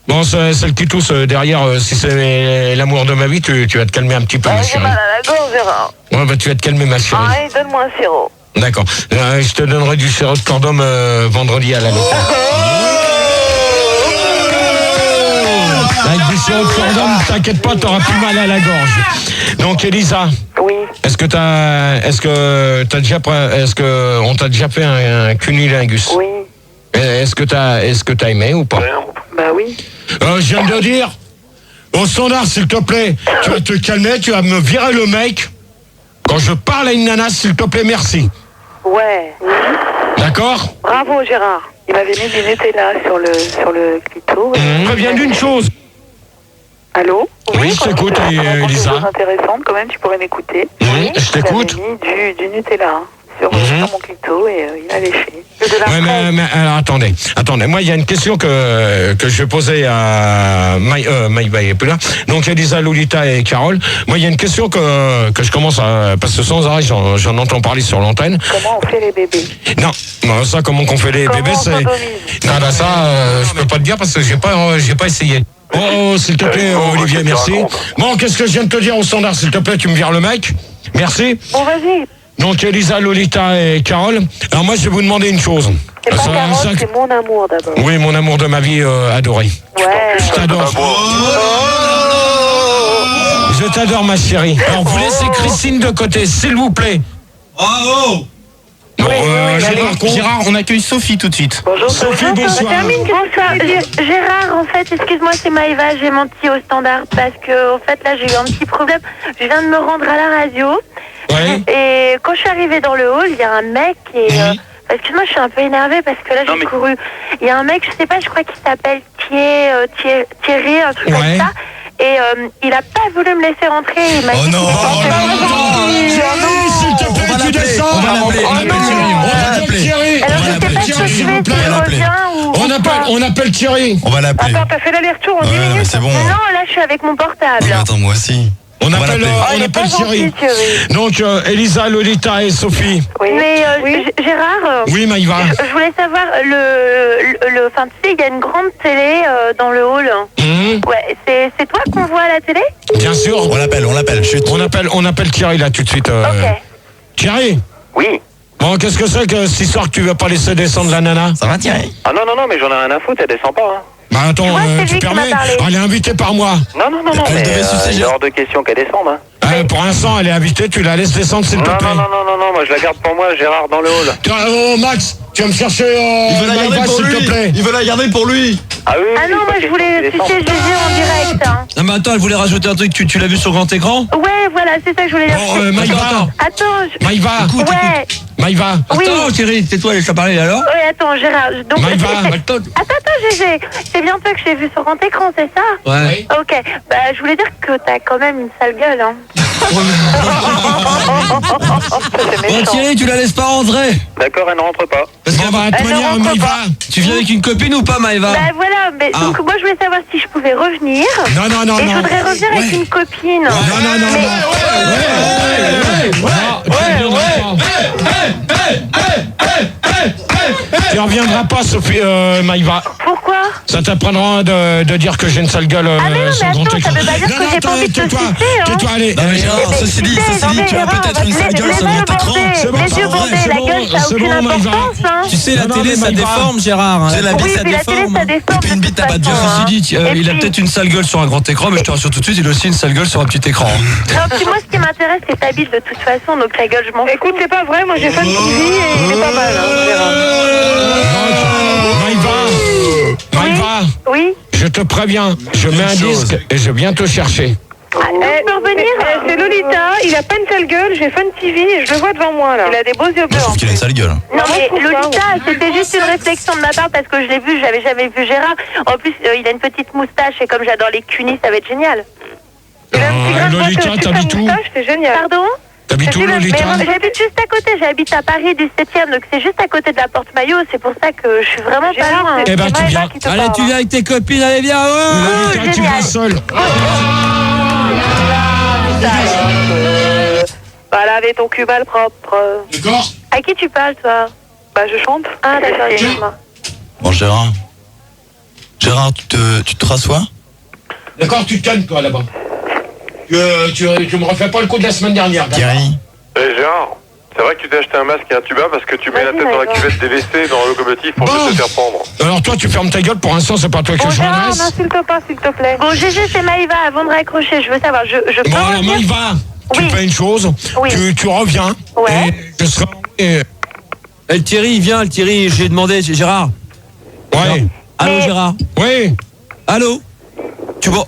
S4: Bon, c'est le petit tous derrière. Si c'est l'amour de ma vie, tu vas te calmer un petit peu, ma
S5: J'ai
S4: chérie.
S5: mal à la gorge, Gérard.
S4: Ouais, bah tu vas te calmer, ma chérie.
S5: Allez, donne-moi un sirop.
S4: D'accord. Je te donnerai du sirop de cordon vendredi à la loterie. Avec du sirop de cordon, t'inquiète pas, t'auras plus mal à la gorge. Donc, Elisa.
S5: Oui.
S4: Est-ce que on t'a déjà fait un cunnilingus?
S5: Oui.
S4: Est-ce que t'as aimé ou pas?
S5: Bah oui.
S4: Je viens de dire, au standard, s'il te plaît, tu vas te calmer, tu vas me virer le mec. Quand je parle à une nana, s'il te plaît, merci.
S5: Ouais.
S4: D'accord?
S5: Bravo, Gérard. Il m'avait mis du Nutella sur le clito.
S4: Préviens d'une chose.
S5: Allô?
S4: Oui, je t'écoute, Elisa.
S5: C'est intéressante quand même, tu pourrais m'écouter.
S4: Je t'écoute.
S5: Il avait mis du Nutella sur mon clito et il a léché.
S4: Ouais, mais alors attendez. Moi, il y a une question que je vais poser à Maïva est plus là. Donc Elisa, Lolita et Carole. Moi, il y a une question que je commence à, parce que sans arrêt, j'en entends parler sur l'antenne.
S5: Comment on fait les bébés?
S4: Non, ça, comment qu'on fait les bébés, c'est. Non, bah, ça, je peux pas te dire parce que j'ai pas essayé. Oh, s'il te plaît, Olivier, merci. Bon, qu'est-ce que je viens de te dire au standard, s'il te plaît, tu me vires le mec. Merci.
S5: Bon, vas-y.
S4: Donc Elisa, Lolita et Carole. Alors moi, je vais vous demander une chose.
S5: C'est pas Carole, c'est mon amour d'abord.
S4: Oui, mon amour de ma vie adoré.
S5: Ouais.
S4: Je t'adore. Je t'adore, ma chérie. Alors, vous laissez Christine de côté, s'il vous plaît.
S11: Bravo. Gérard, on accueille Sophie tout de suite.
S5: Bonjour,
S4: Sophie, bonsoir.
S13: Bonsoir. Gérard, en fait, excuse-moi, c'est Maïva, j'ai menti au standard parce que, en fait, là, j'ai eu un petit problème. Je viens de me rendre à la radio.
S4: Ouais.
S13: Et quand je suis arrivée dans le hall, il y a un mec et... excuse-moi, je suis un peu énervée parce que là, j'ai couru. Il y a un mec, je sais pas, je crois qu'il s'appelle Thierry, un truc comme ça. Et il a pas voulu me laisser rentrer. Il m'a dit
S4: s'il te plaît, tu descends.
S11: On va l'appeler Thierry.
S4: On appelle Thierry.
S1: On va l'appeler.
S5: Attends, t'as fait l'aller-retour en 10 minutes?
S1: C'est bon.
S13: Non, là, je suis avec mon portable.
S1: Attends, moi aussi.
S4: On appelle Thierry. Donc, Elisa, Lolita et Sophie.
S13: Oui. Mais Gérard,
S4: oui, Maïva.
S13: Je voulais savoir, enfin, tu sais, il y a une grande télé dans le hall. Ouais, c'est toi qu'on voit à la télé?
S4: Bien sûr.
S1: On l'appelle. Chut.
S4: On appelle Thierry là tout de suite.
S13: Ok.
S4: Thierry.
S10: Oui.
S4: Bon, qu'est-ce que c'est que cette histoire que tu vas pas laisser descendre la nana?
S1: Ça va, Thierry?
S10: Ah non, mais j'en ai rien à foutre, elle descend pas. Hein.
S4: Bah attends, tu permets? Elle est invitée par moi.
S10: Non, mais il est hors de question qu'elle descende. Hein.
S4: Ah, pour l'instant, elle est invitée, tu la laisses descendre, s'il te plaît.
S6: Non, moi je la garde pour moi, Gérard, dans le hall.
S4: Oh, Max, tu vas me chercher Maïva, s'il te plaît.
S1: Il veut la garder pour lui.
S6: Ah oui.
S13: Ah non, moi je voulais sucer Gégé en direct. Hein.
S3: Non mais attends, elle voulait rajouter un truc, tu l'as vu sur grand écran?
S13: Ouais, voilà, c'est ça que je voulais dire.
S4: Bon, Maïva.
S13: Attends,
S4: Maïva.
S3: Écoute.
S4: Maïva.
S13: Oui.
S3: Attends, chérie, tais-toi, laisse-la parler alors.
S13: Oui, attends, Gérard. Donc,
S4: Maïva.
S13: attends, Gégé. C'est bien toi que j'ai vu sur grand écran, c'est ça?
S3: Ouais.
S13: Ok. Bah, je voulais dire que t'as quand même une sale gueule, hein.
S3: Bon Thierry, tu la laisses pas rentrer.
S6: D'accord, elle ne rentre pas.
S3: Parce qu'à
S13: toute manière,
S4: Maïva.
S3: Tu viens avec une copine ou pas, Maïva?
S13: Bah voilà, mais donc moi je voulais savoir si je pouvais revenir.
S4: Non.
S13: Et je voudrais revenir avec une copine.
S4: Non. Tu reviendras pas, Sophie, Maïva.
S13: Pourquoi?
S4: Ça t'apprendra de dire que j'ai une sale gueule sur grand écran.
S13: Ça veut pas dire que j'ai pas envie de te sucer, hein.
S4: Tais-toi, allez.
S1: Non mais Gérard, ceci dit, tu as peut-être une sale gueule sur grand écran.
S13: Les yeux bandés, la gueule, ça a aucune importance, hein.
S9: Tu sais, la télé, ça déforme, Gérard.
S1: Tu sais, la bite, ça
S13: Oui, la télé,
S1: déforme.
S13: ça déforme.
S1: Et puis une bite, t'as pas de gueule.
S3: Ceci dit, il a peut-être une sale gueule sur un grand écran, mais je te rassure tout de suite, il a aussi une sale gueule sur un petit écran.
S13: Non, puis moi, ce qui m'intéresse, c'est ta bite de toute façon, donc la gueule, je m'en fous. Écoute, c'est pas vrai, moi j'ai Fun TV et il est pas mal,
S4: Maïva.
S13: Oui.
S4: Je te préviens, je mets un disque et je viens te chercher.
S13: Tu peux revenir?
S5: C'est Lolita, il a pas une sale gueule, j'ai Fun TV et je le vois devant moi là. Il a des beaux yeux
S1: Moi, je
S5: blancs.
S1: trouve qu'il a une sale gueule.
S13: Non mais Lolita, c'était juste une réflexion de ma part parce que je l'ai vu, j'avais jamais vu Gérard. En plus, il a une petite moustache et comme j'adore les cunis, ça va être génial.
S4: Lolita, t'habites où?
S5: C'est génial.
S13: Pardon?
S4: T'habites où, Lolita?
S13: J'habite juste à côté, j'habite à Paris du 7e, donc c'est juste à côté de la Porte Maillot, c'est pour ça que je suis vraiment pas loin.
S4: Eh ben, tu viens.
S9: Allez, tu viens avec tes copines, allez, viens.
S4: Lolita, tu viens seul.
S5: Va laver ton cul mal propre.
S4: D'accord.
S13: À qui tu parles, toi?
S5: Bah je chante.
S13: Ah d'accord, excuse-moi.
S1: Bon, Gérard, tu te rassois?
S4: D'accord, tu te calmes, toi, là-bas. Tu me refais pas le coup de la semaine dernière.
S1: Thierry.
S10: Gérard, c'est vrai que tu t'es acheté un masque et un tuba parce que tu mets la tête dans la cuvette des WC dans le locomotive pour te faire prendre.
S4: Alors toi, tu fermes ta gueule, pour l'instant, c'est pas toi que je
S5: Gérard,
S4: m'adresse.
S5: n'insulte pas s'il te plaît.
S13: Bon, Gégé, c'est Maïva, avant de raccrocher, je veux savoir, je peux
S4: Bon, alors
S13: revenir?
S4: Maïva, tu
S13: Oui.
S4: fais une chose,
S13: Oui.
S4: tu reviens.
S13: Ouais.
S4: Et je serai...
S9: Le Thierry, il vient, le Thierry, j'ai demandé, Gérard.
S4: Ouais.
S9: Allô, Gérard.
S4: Oui.
S9: Allô.
S1: Tu vois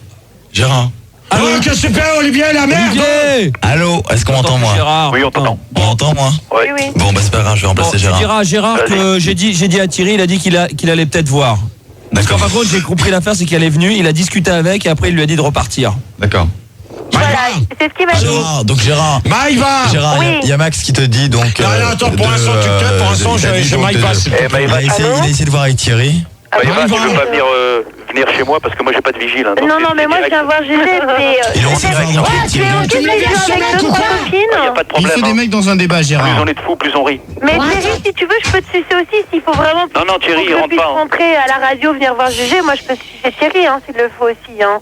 S1: Gérard.
S9: Allô.
S4: Oh, qu'est-ce que tu fais, Olivier, la merde?
S9: Olivier.
S1: Allô, est-ce qu'on m'entend moi?
S9: Gérard.
S10: Oui, on t'entend.
S1: On m'entend moi?
S13: Oui, oui.
S1: Bon bah c'est pas grave, je vais remplacer
S9: Bon, tu
S1: Gérard.
S9: diras à Gérard que j'ai dit à Thierry, il a dit qu'il allait peut-être voir. Parce qu'en
S1: D'accord.
S9: fin de compte, j'ai compris l'affaire, c'est qu'il est venu, il a discuté avec et après il lui a dit de repartir.
S1: D'accord.
S13: Voilà, c'est ce qu'il m'a dit.
S1: Gérard, donc Gérard.
S4: Maïva.
S1: Gérard, il
S13: Oui.
S1: y a Max qui te dit donc.
S4: Non, attends, pour l'instant, tu te calmes, pour l'instant, j'ai Maïva.
S1: Il a essayé de voir avec Thierry.
S6: Maïva, tu veux pas venir chez moi parce que moi j'ai pas de vigile. Hein,
S13: Non, non, mais moi je viens voir Gégé, mais...
S1: Il a essayé de voir
S13: Ouais,
S1: avec
S13: tu es
S1: Thierry.
S13: obligé de jouer avec deux, trois copines.
S6: y a pas de
S11: Il
S6: problème.
S11: fait des mecs dans un débat,
S6: Plus
S11: Gérard.
S6: on est de fous, plus on rit.
S13: Mais Thierry, si tu veux, je peux te sucer aussi, s'il faut vraiment...
S6: Non, Thierry,
S13: pour que je
S6: rentre
S13: puisse
S6: pas, hein.
S13: rentrer à la radio, venir voir Gégé, moi je peux sucer Thierry, hein, s'il le faut aussi, hein.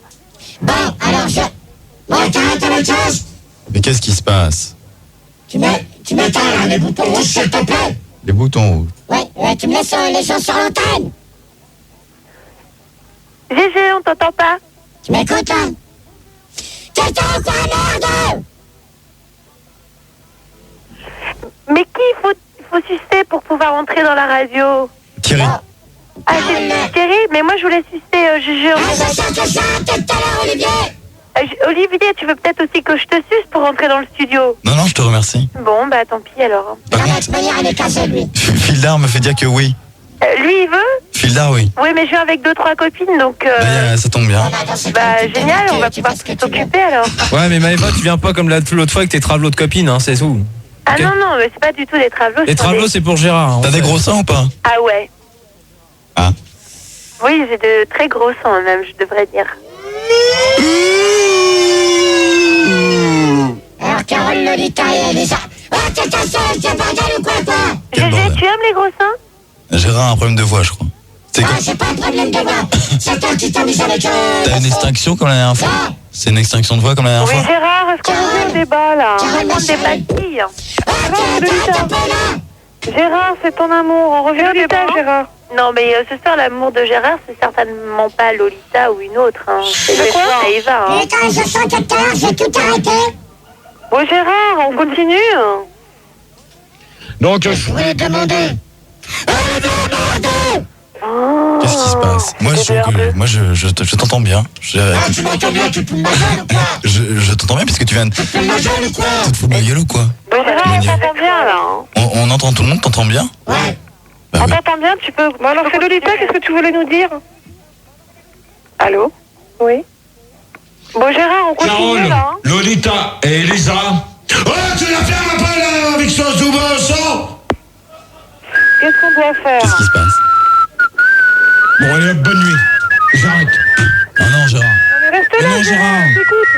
S12: Bon, alors je... Bon, t'arrêtes avec chose.
S1: Mais qu'est-ce qui se passe?
S12: Tu m'éteins là, les boutons rouges, s'il te plaît.
S1: Les boutons rouges.
S12: Ouais, tu me laisses les gens sur l'antenne.
S13: Gégé, on t'entend pas?
S12: Tu m'écoutes là? T'éteins quoi, merde?
S13: Mais qui faut sucer pour pouvoir entrer dans la radio?
S1: Thierry.
S13: Ah, c'est Thierry? Mais moi je voulais sucer Gégé.
S12: Ah, c'est ça que ça, peut-être tout à l'heure, Olivier.
S13: Olivier, tu veux peut-être aussi que je te suce pour rentrer dans le studio?
S1: Non, non, je te remercie.
S13: Bon, bah tant pis alors.
S1: Par
S12: Non, mais de
S1: contre,
S12: toute manière, il est cassé, lui.
S1: Fildar me fait dire que oui.
S13: Lui, il veut?
S1: Fildar, oui.
S13: Oui, mais je viens avec 2-3 copines, donc...
S1: Ça tombe bien.
S13: Bah génial, on va pouvoir s'occuper alors.
S9: Ouais, mais Maëva, tu viens pas comme l'autre fois avec tes travelots de copines, hein, c'est tout.
S13: Ah
S9: Ok.
S13: non, non, mais c'est pas du tout des travelots.
S9: Les travelots, c'est pour Gérard. hein,
S1: T'as
S9: on
S1: des
S9: sait.
S1: gros seins ou pas?
S13: Ah ouais.
S1: Ah.
S13: Oui, j'ai de très gros seins même, je devrais dire.
S12: Alors, Carole, Lolita et Elisa. Ah, t'es cassé, c'est bordel ou quoi, toi?
S1: Quel
S13: Gégé,
S1: bordel.
S13: tu aimes les gros seins?
S1: Gérard a un problème de voix, je crois. C'est
S12: Ah,
S1: comme...
S12: c'est pas un problème de voix. C'est toi qui t'as mis avec
S1: T'as une extinction comme la dernière fois? C'est une extinction de voix comme la dernière
S5: Oui,
S1: fois?
S5: Gérard, est-ce qu'on ouvre le débat là?
S13: On prend des pastilles.
S5: Gérard, c'est ton amour. On revient au débat, Gérard.
S13: Non, mais ce soir, l'amour de Gérard, c'est certainement pas Lolita ou une autre. Hein. C'est le
S5: quoi?
S13: soir, Eva. Hein.
S12: Putain, je sens que tout à l'heure, j'ai tout arrêté.
S5: Bon, Gérard, on continue.
S4: Donc,
S12: Je voulais demander.
S1: Qu'est-ce qui se passe? Moi, je t'entends bien.
S12: Tu m'entends bien, tu te fous de ma gueule ou quoi?
S1: Je t'entends bien puisque tu viens de...
S12: Tu te fous de ma gueule ou quoi?
S1: Tu te fous de ma gueule ou quoi?
S5: Bon, Gérard, on t'entend bien, là.
S1: On entend tout le monde, t'entends bien?
S12: Ouais.
S1: Bah
S5: On
S1: oui.
S5: t'entend bien, tu peux... Bon, alors, c'est Lolita, qu'est-ce que tu voulais nous dire? Allô? Oui. Bon, Gérard, on continue,
S4: Carole,
S5: là.
S4: Lolita et Elisa.
S11: Oh, tu l'as fait un peu là, avec ce double sang.
S5: Qu'est-ce qu'on doit faire?
S1: Qu'est-ce qui se passe?
S4: Bon, allez, bonne nuit. J'arrête.
S1: Non, Gérard.
S5: Mais reste là,
S9: non, Gérard.
S5: Écoute.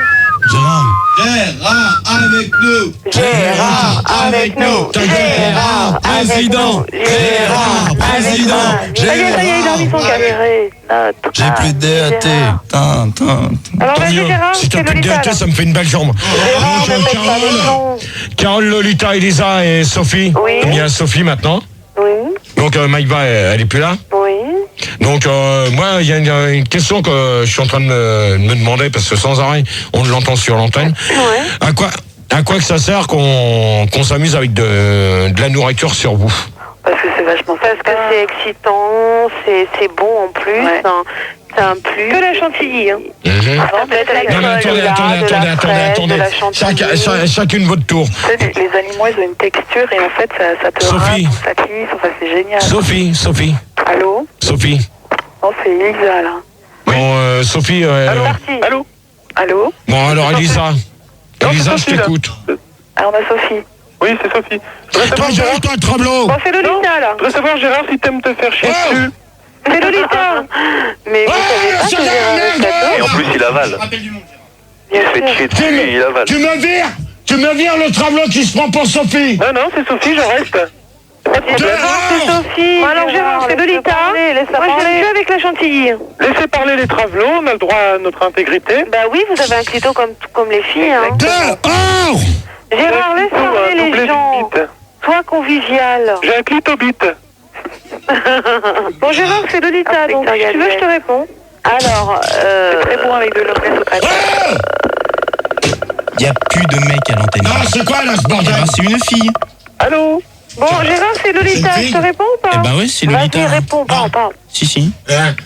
S1: Gérard.
S11: Gérard avec nous.
S5: Gérard avec nous.
S9: Gérard, président. Gérard, président.
S5: Ça y est, il a mis son caléré.
S1: J'ai plus de DAT.
S5: Alors,
S4: Tant
S5: vas-y,
S4: mieux.
S5: Gérard,
S4: Si t'as
S5: c'est
S4: plus de
S5: Lolita,
S4: DAT,
S5: là.
S4: ça me fait une belle jambe.
S5: Gérard, ne pète pas les plombs.
S4: Carole, Lolita, Elisa et Sophie.
S5: Oui.
S4: Il y a Sophie maintenant.
S5: Oui,
S4: Donc, Maïva, elle est plus là.
S5: oui.
S4: Donc, moi, il y a une question que je suis en train de me demander, parce que sans arrêt, on l'entend sur l'antenne.
S5: Ouais.
S4: À quoi que ça sert qu'on s'amuse avec de la nourriture sur vous?
S5: Parce que c'est vachement Parce que c'est excitant, c'est bon en plus. Ouais. C'est un plus. Que la chantilly, hein.
S4: Non, mais attendez. Chacune votre tour.
S7: Les animaux, ils ont une texture et en fait, ça te
S4: Sophie.
S7: rase, ça glisse, enfin, c'est génial.
S4: Sophie.
S7: Allô?
S4: Sophie.
S7: Oh, c'est Elisa, là.
S4: Bon, Sophie.
S7: Allô?
S4: Bon, alors, Elisa. Elisa, je
S10: Sophie, là.
S4: t'écoute.
S7: Ah, on a Sophie.
S10: Oui, c'est Sophie. Je voudrais savoir, Gérard,
S11: toi, Tremblot.
S5: Bon, c'est Lolita, là.
S10: je voudrais savoir, Gérard, si t'aimes te faire chier dessus.
S5: C'est Lolita. Mais vous savez pas que Gérard est
S10: Et
S5: d'accord?
S10: en plus, il avale. Il se fait chier dessus et il avale.
S11: Tu me vires le Tremblot qui se prend pour Sophie.
S10: Non, c'est Sophie, je reste.
S5: C'est Sophie. Bon, alors, Gérard, c'est Lolita. Moi, je l'aime plus avec la chantilly.
S10: Laissez parler les travelots, on a le droit à notre intégrité.
S5: Bah oui, vous avez un clito comme les filles, hein.
S11: Dehors.
S5: Gérard, laisse parler les gens. Sois convivial.
S10: J'ai un clitobite.
S5: Bon, Gérard, c'est Lolita, donc si tu veux, je te réponds. Alors,
S7: C'est très bon avec de l'omelette au pâté.
S3: Il n'y a plus de mec à l'antenne.
S11: Non, c'est quoi là ce bordel?
S3: C'est une fille.
S10: Allô?
S5: Bon, Gérard, c'est Lolita, je te réponds ou pas?
S3: Eh ben ouais, c'est Lolita.
S5: Vas-y, réponds, parle.
S3: Si.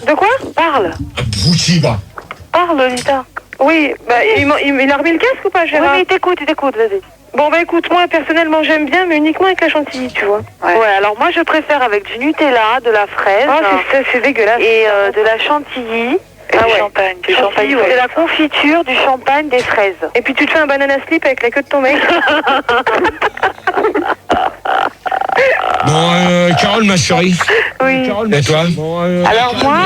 S5: De quoi? Parle.
S11: Abruti, va.
S5: Parle, Lolita. Oui, bah, il a remis le casque ou pas, Gérard? Oui, mais il t'écoute, vas-y. Bon, bah écoute, moi, personnellement, j'aime bien, mais uniquement avec la chantilly, tu vois. Ouais, alors moi, je préfère avec du Nutella, de la fraise. Oh, c'est dégueulasse. Et de la chantilly.
S7: Et du champagne. Du champagne,
S5: de la confiture, du champagne, des fraises. Et puis tu te fais un banana slip avec la queue de ton mec.
S4: Bon, Carole, ma chérie.
S5: Oui.
S4: Et toi?
S5: Alors moi,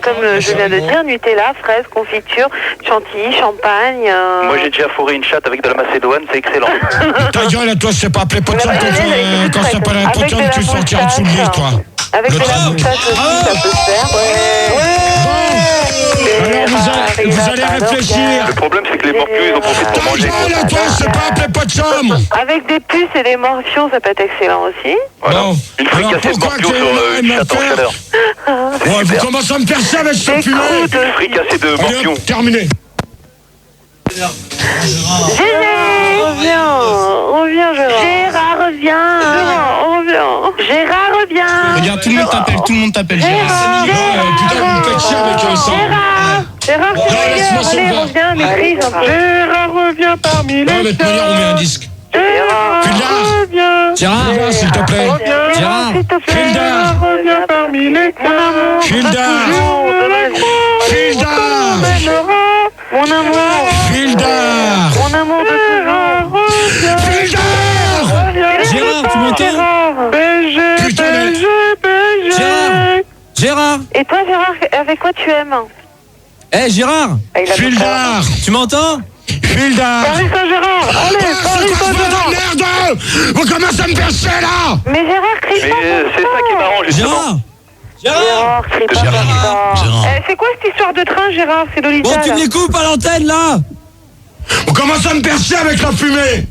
S5: comme je viens de dire, Nutella, fraise, confiture, chantilly, champagne.
S10: Moi, j'ai déjà fourré une chatte avec de la macédoine, c'est excellent.
S4: Ta gueule, à toi, je sais pas appeler pot de chambre quand c'est pas la pot de chambre, tu sortiras dessous le lit, toi.
S5: Avec de la moustache aussi, ça peut se faire.
S4: Alors, vous allez réfléchir.
S10: Le problème, c'est que les morpions, ils en profitent pour manger.
S4: Ta gueule, à toi, je sais pas appeler pot de chambre.
S5: Avec des puces et des morpions, ça peut être excellent aussi.
S4: Bon,
S10: Une fricassée de morpions sur une chatte en chaleur.
S4: Ouais, vous commencez à me faire ça avec ce fumet.
S10: Une fricassée de morpions.
S4: Terminé.
S5: Reviens, Gérard. Gérard, reviens. Gérard, reviens.
S3: Regarde, tout le monde t'appelle Gérard.
S4: Putain, vous me faites chier avec ça.
S5: Gérard, allez, reviens, maîtrise un peu.
S10: Gérard revient parmi
S4: Non, mais de toute manière, on met un disque.
S10: Gérard,
S3: Gérard,
S4: s'il te plaît.
S3: Gérard.
S4: Fildar.
S10: revient parmi les tiens.
S4: Fildar.
S5: Mon amour.
S4: Fildar.
S5: Mon amour de toujours.
S4: Fildar.
S3: Gérard, tu m'entends?
S4: Putain,
S3: Gérard.
S5: Et toi, Gérard, avec quoi tu aimes?
S3: Eh, Gérard.
S4: Fildar.
S3: Tu m'entends?
S4: Fildar.
S5: Paris Saint-Gérard. Allez, Paris Saint-Gérard.
S4: Merde. Vous commencez à me faire chier, là.
S5: Mais Gérard, crie
S10: Mais
S5: pas.
S10: c'est ça qui est marrant, justement.
S5: Gérard, crie pas comme ça. C'est quoi cette histoire de train, Gérard? C'est Lolita.
S3: Bon, tu
S5: là.
S3: me les coupes à l'antenne, là.
S4: Vous commencez à me faire chier avec la fumée.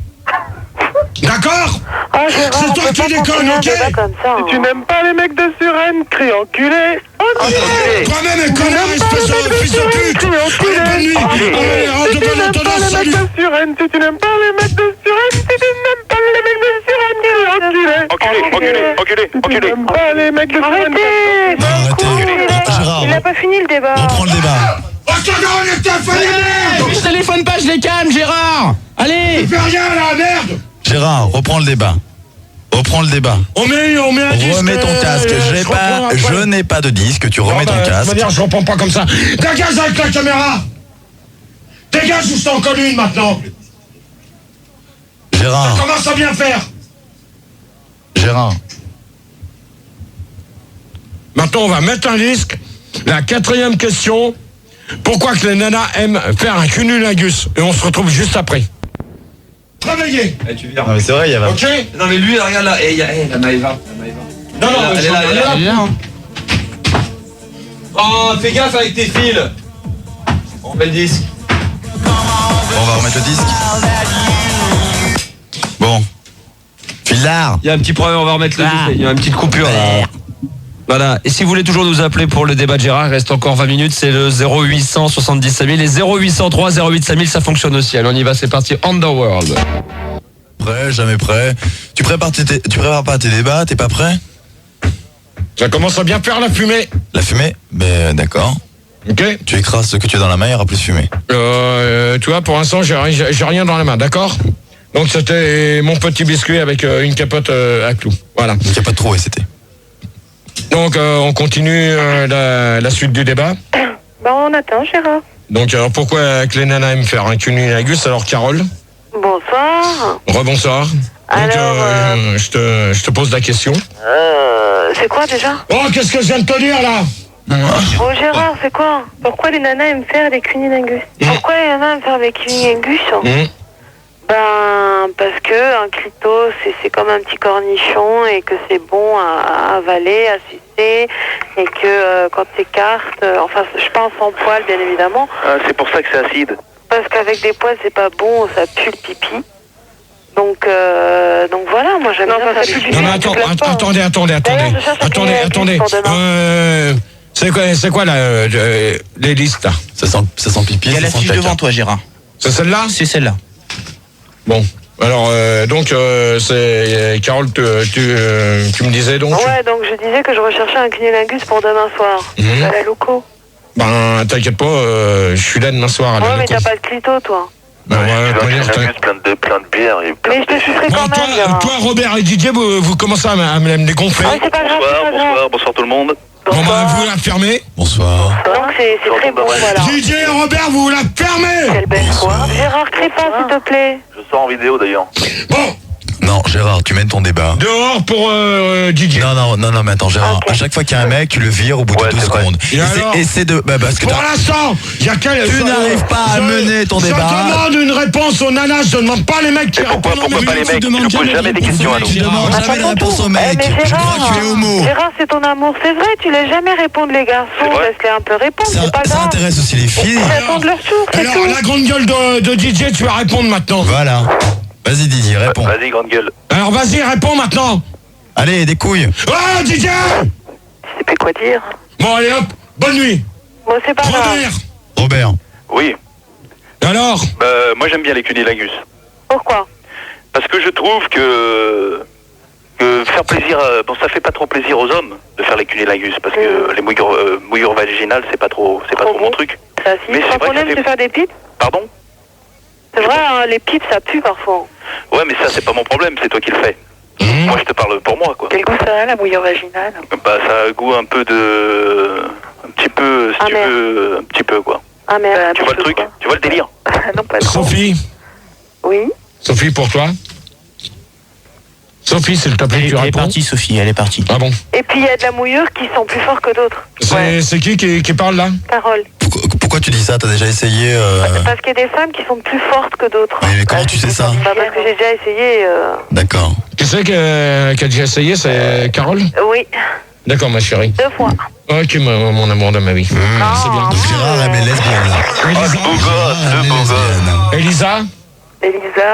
S4: D'accord?
S5: Oh
S8: Ah, Gérard,
S4: C'est toi qui déconnes, ok?
S8: Si tu n'aimes pas les mecs de Suresnes, crie enculé.
S4: Toi-même, un connard, espèce de fils de pute. Allez, bonne nuit. Allez, on te donne ton salut.
S8: Si tu n'aimes pas les mecs de Suresnes, si tu n'aimes pas les mecs de Suresnes,
S10: Enculé.
S8: Si tu n'aimes pas les mecs de Suresnes.
S1: Gérard,
S13: Il n'a pas fini le débat.
S1: reprends le débat.
S11: Je téléphone pas, je les calme, Gérard. Allez.
S4: Fais rien là, merde.
S1: Gérard, reprends le débat. Reprends le débat.
S4: On met un disque.
S1: Remets ton casque. Je n'ai pas de disque. Tu remets ton casque.
S4: Je reprends pas comme ça. Dégage avec la caméra. Dégage ou je t'en colle une maintenant.
S1: Gérard.
S4: Ça commence à bien faire.
S1: Gérard.
S4: Maintenant, on va mettre un disque. La 4e question. Pourquoi que les nanas aiment faire un cunnilingus? Et on se retrouve juste après. Travaillez.
S2: Tu viens.
S1: Non mais c'est vrai, il y a
S4: Ok.
S2: Non mais lui, regarde là, il y a la Maëva.
S4: Non,
S2: Elle est là. Oh, fais gaffe avec tes fils. On remet le disque.
S1: On va remettre le disque. Bon. Filard.
S2: Il y a un petit problème, on va remettre le disque. Il y a une petite coupure là. Voilà, et si vous voulez toujours nous appeler pour le débat de Gérard, il reste encore 20 minutes, c'est le 0800 70 5000 et 0803 08 5000, ça fonctionne aussi. Allez, on y va, c'est parti, Underworld.
S1: Prêt, jamais prêt. Tu prépares pas tes débats, t'es pas prêt?
S4: Ça commence à bien faire la fumée.
S1: La fumée? Ben d'accord.
S4: Ok.
S1: Tu écrases ce que tu as dans la main, il y aura plus de fumée.
S4: Tu vois, pour l'instant, j'ai rien dans la main, d'accord? Donc c'était mon petit biscuit avec une capote à clous. Voilà.
S1: Une capote trouée, c'était.
S4: Donc on continue la suite du débat.
S13: On attend, Gérard.
S4: Donc pourquoi que les nanas aiment faire un cunnilingus? Alors Carole?
S13: Bonsoir.
S4: Rebonsoir. Donc je te pose la question.
S13: C'est quoi déjà?
S4: Oh, qu'est-ce que je viens de te dire là?
S13: Oh Gérard, c'est quoi? Pourquoi les nanas aiment faire des cunnilingus? Pourquoi les nanas aiment faire des cunnilingus? Parce que un clito c'est comme un petit cornichon et que c'est bon à avaler, à sucer et que quand t'écartes, enfin je pense en poil bien évidemment.
S6: C'est pour ça que c'est acide.
S13: Parce qu'avec des poils c'est pas bon, ça pue le pipi. Donc voilà, moi j'aime bien faire du
S4: Non mais attendez. C'est quoi là, les listes là?
S1: Ça sent pipi.
S11: Il y a la fiche devant toi, Gérard.
S4: C'est celle-là?
S11: C'est celle-là.
S4: Bon, alors c'est Carole, tu me disais donc.
S13: Ouais, donc je disais que je recherchais un cunnilingus pour demain soir. À la loco.
S4: Ben t'inquiète pas, je suis là demain soir à la
S13: Ouais, mais
S4: loco.
S13: t'as pas de clito toi.
S4: Ben ouais,
S6: plein de bière et plein
S13: Mais je te sucerai quand même.
S4: toi, Robert et Didier, vous commencez à me dégonfler.
S13: Ah, c'est pas grave.
S6: Bonsoir tout le monde.
S4: Bon ben vous la fermez.
S1: Bonsoir.
S13: Donc c'est très bon, voilà.
S4: Didier et Robert, vous la fermez.
S13: Quelle belle fois. Gérard, crie pas s'il te plaît.
S6: Je sors en vidéo d'ailleurs.
S4: Bon.
S1: Non, Gérard, tu mènes ton débat.
S4: Dehors pour Didier.
S1: Non, mais attends, Gérard, à chaque fois qu'il y a un mec, tu le vires au bout de 2 secondes. Essaie de... parce que
S4: pour l'instant, il y a quel...
S1: Tu n'arrives pas à mener ton débat.
S4: Je demande une réponse aux nanas, je demande pas les mecs qui répondent.
S6: Pourquoi pas les mecs? Tu ne poses jamais des questions à nous.
S1: Tu demandes jamais de réponse aux mecs. Je crois que tu es homo.
S13: Gérard, c'est ton amour, c'est vrai, tu laisses jamais répondre les garçons, laisse-les un peu répondre, c'est pas grave.
S1: Ça intéresse aussi les filles.
S13: Ils attendent leur tour, c'est
S4: Alors,
S13: tout.
S4: la grande gueule de Didier, tu vas répondre maintenant.
S1: Voilà. Vas-y Didier, réponds.
S6: Vas-y, grande gueule.
S4: Alors vas-y, réponds maintenant.
S1: Allez, des couilles.
S4: Oh, Didier!
S13: Je sais pas quoi dire.
S4: Bon, allez hop, bonne nuit.
S13: Bon, c'est pas grave.
S1: Robert.
S6: Oui.
S4: Alors?
S6: Moi j'aime bien les cunnilingus.
S13: Pourquoi?
S6: Parce que je trouve que faire plaisir, ça fait pas trop plaisir aux hommes de faire les cunnilingus parce que les mouillures vaginales c'est pas trop mon truc.
S13: Ça, si.
S6: Mais c'est
S13: Quand on aime se faire des pipes?
S6: Pardon?
S13: C'est vrai, hein, les pipes ça pue parfois.
S6: Ouais, mais ça c'est pas mon problème, c'est toi qui le fais. Moi je te parle pour moi quoi.
S13: Quel goût ça a la mouillure vaginale?
S6: Bah ça a un goût un peu de... un petit peu, si tu veux, un petit peu quoi.
S13: Ah merde.
S6: Tu vois le truc? Tu vois le délire?
S13: Non, pas trop.
S4: Sophie?
S13: Oui?
S4: Sophie, pour toi? Sophie, s'il te plaît, tu réponds.
S11: Elle est partie, Sophie, elle est partie.
S4: Ah bon?
S13: Et puis il y a de la mouillure qui sont plus forts que d'autres.
S4: C'est qui parle là?
S13: Carole.
S1: Pourquoi tu dis ça? T'as déjà essayé
S13: Parce qu'il y a des femmes qui sont plus fortes que d'autres.
S1: Mais comment tu sais ça?
S13: Bah parce que j'ai déjà essayé.
S1: D'accord.
S4: Qui c'est qui a déjà essayé? C'est Carole?
S13: Oui.
S4: D'accord, ma chérie.
S13: 2 fois.
S4: Ok, mon amour de ma vie. C'est bien.
S1: Donc Gérard aime les lesbiennes là.
S6: Elisa?
S4: Elisa?
S13: Elisa,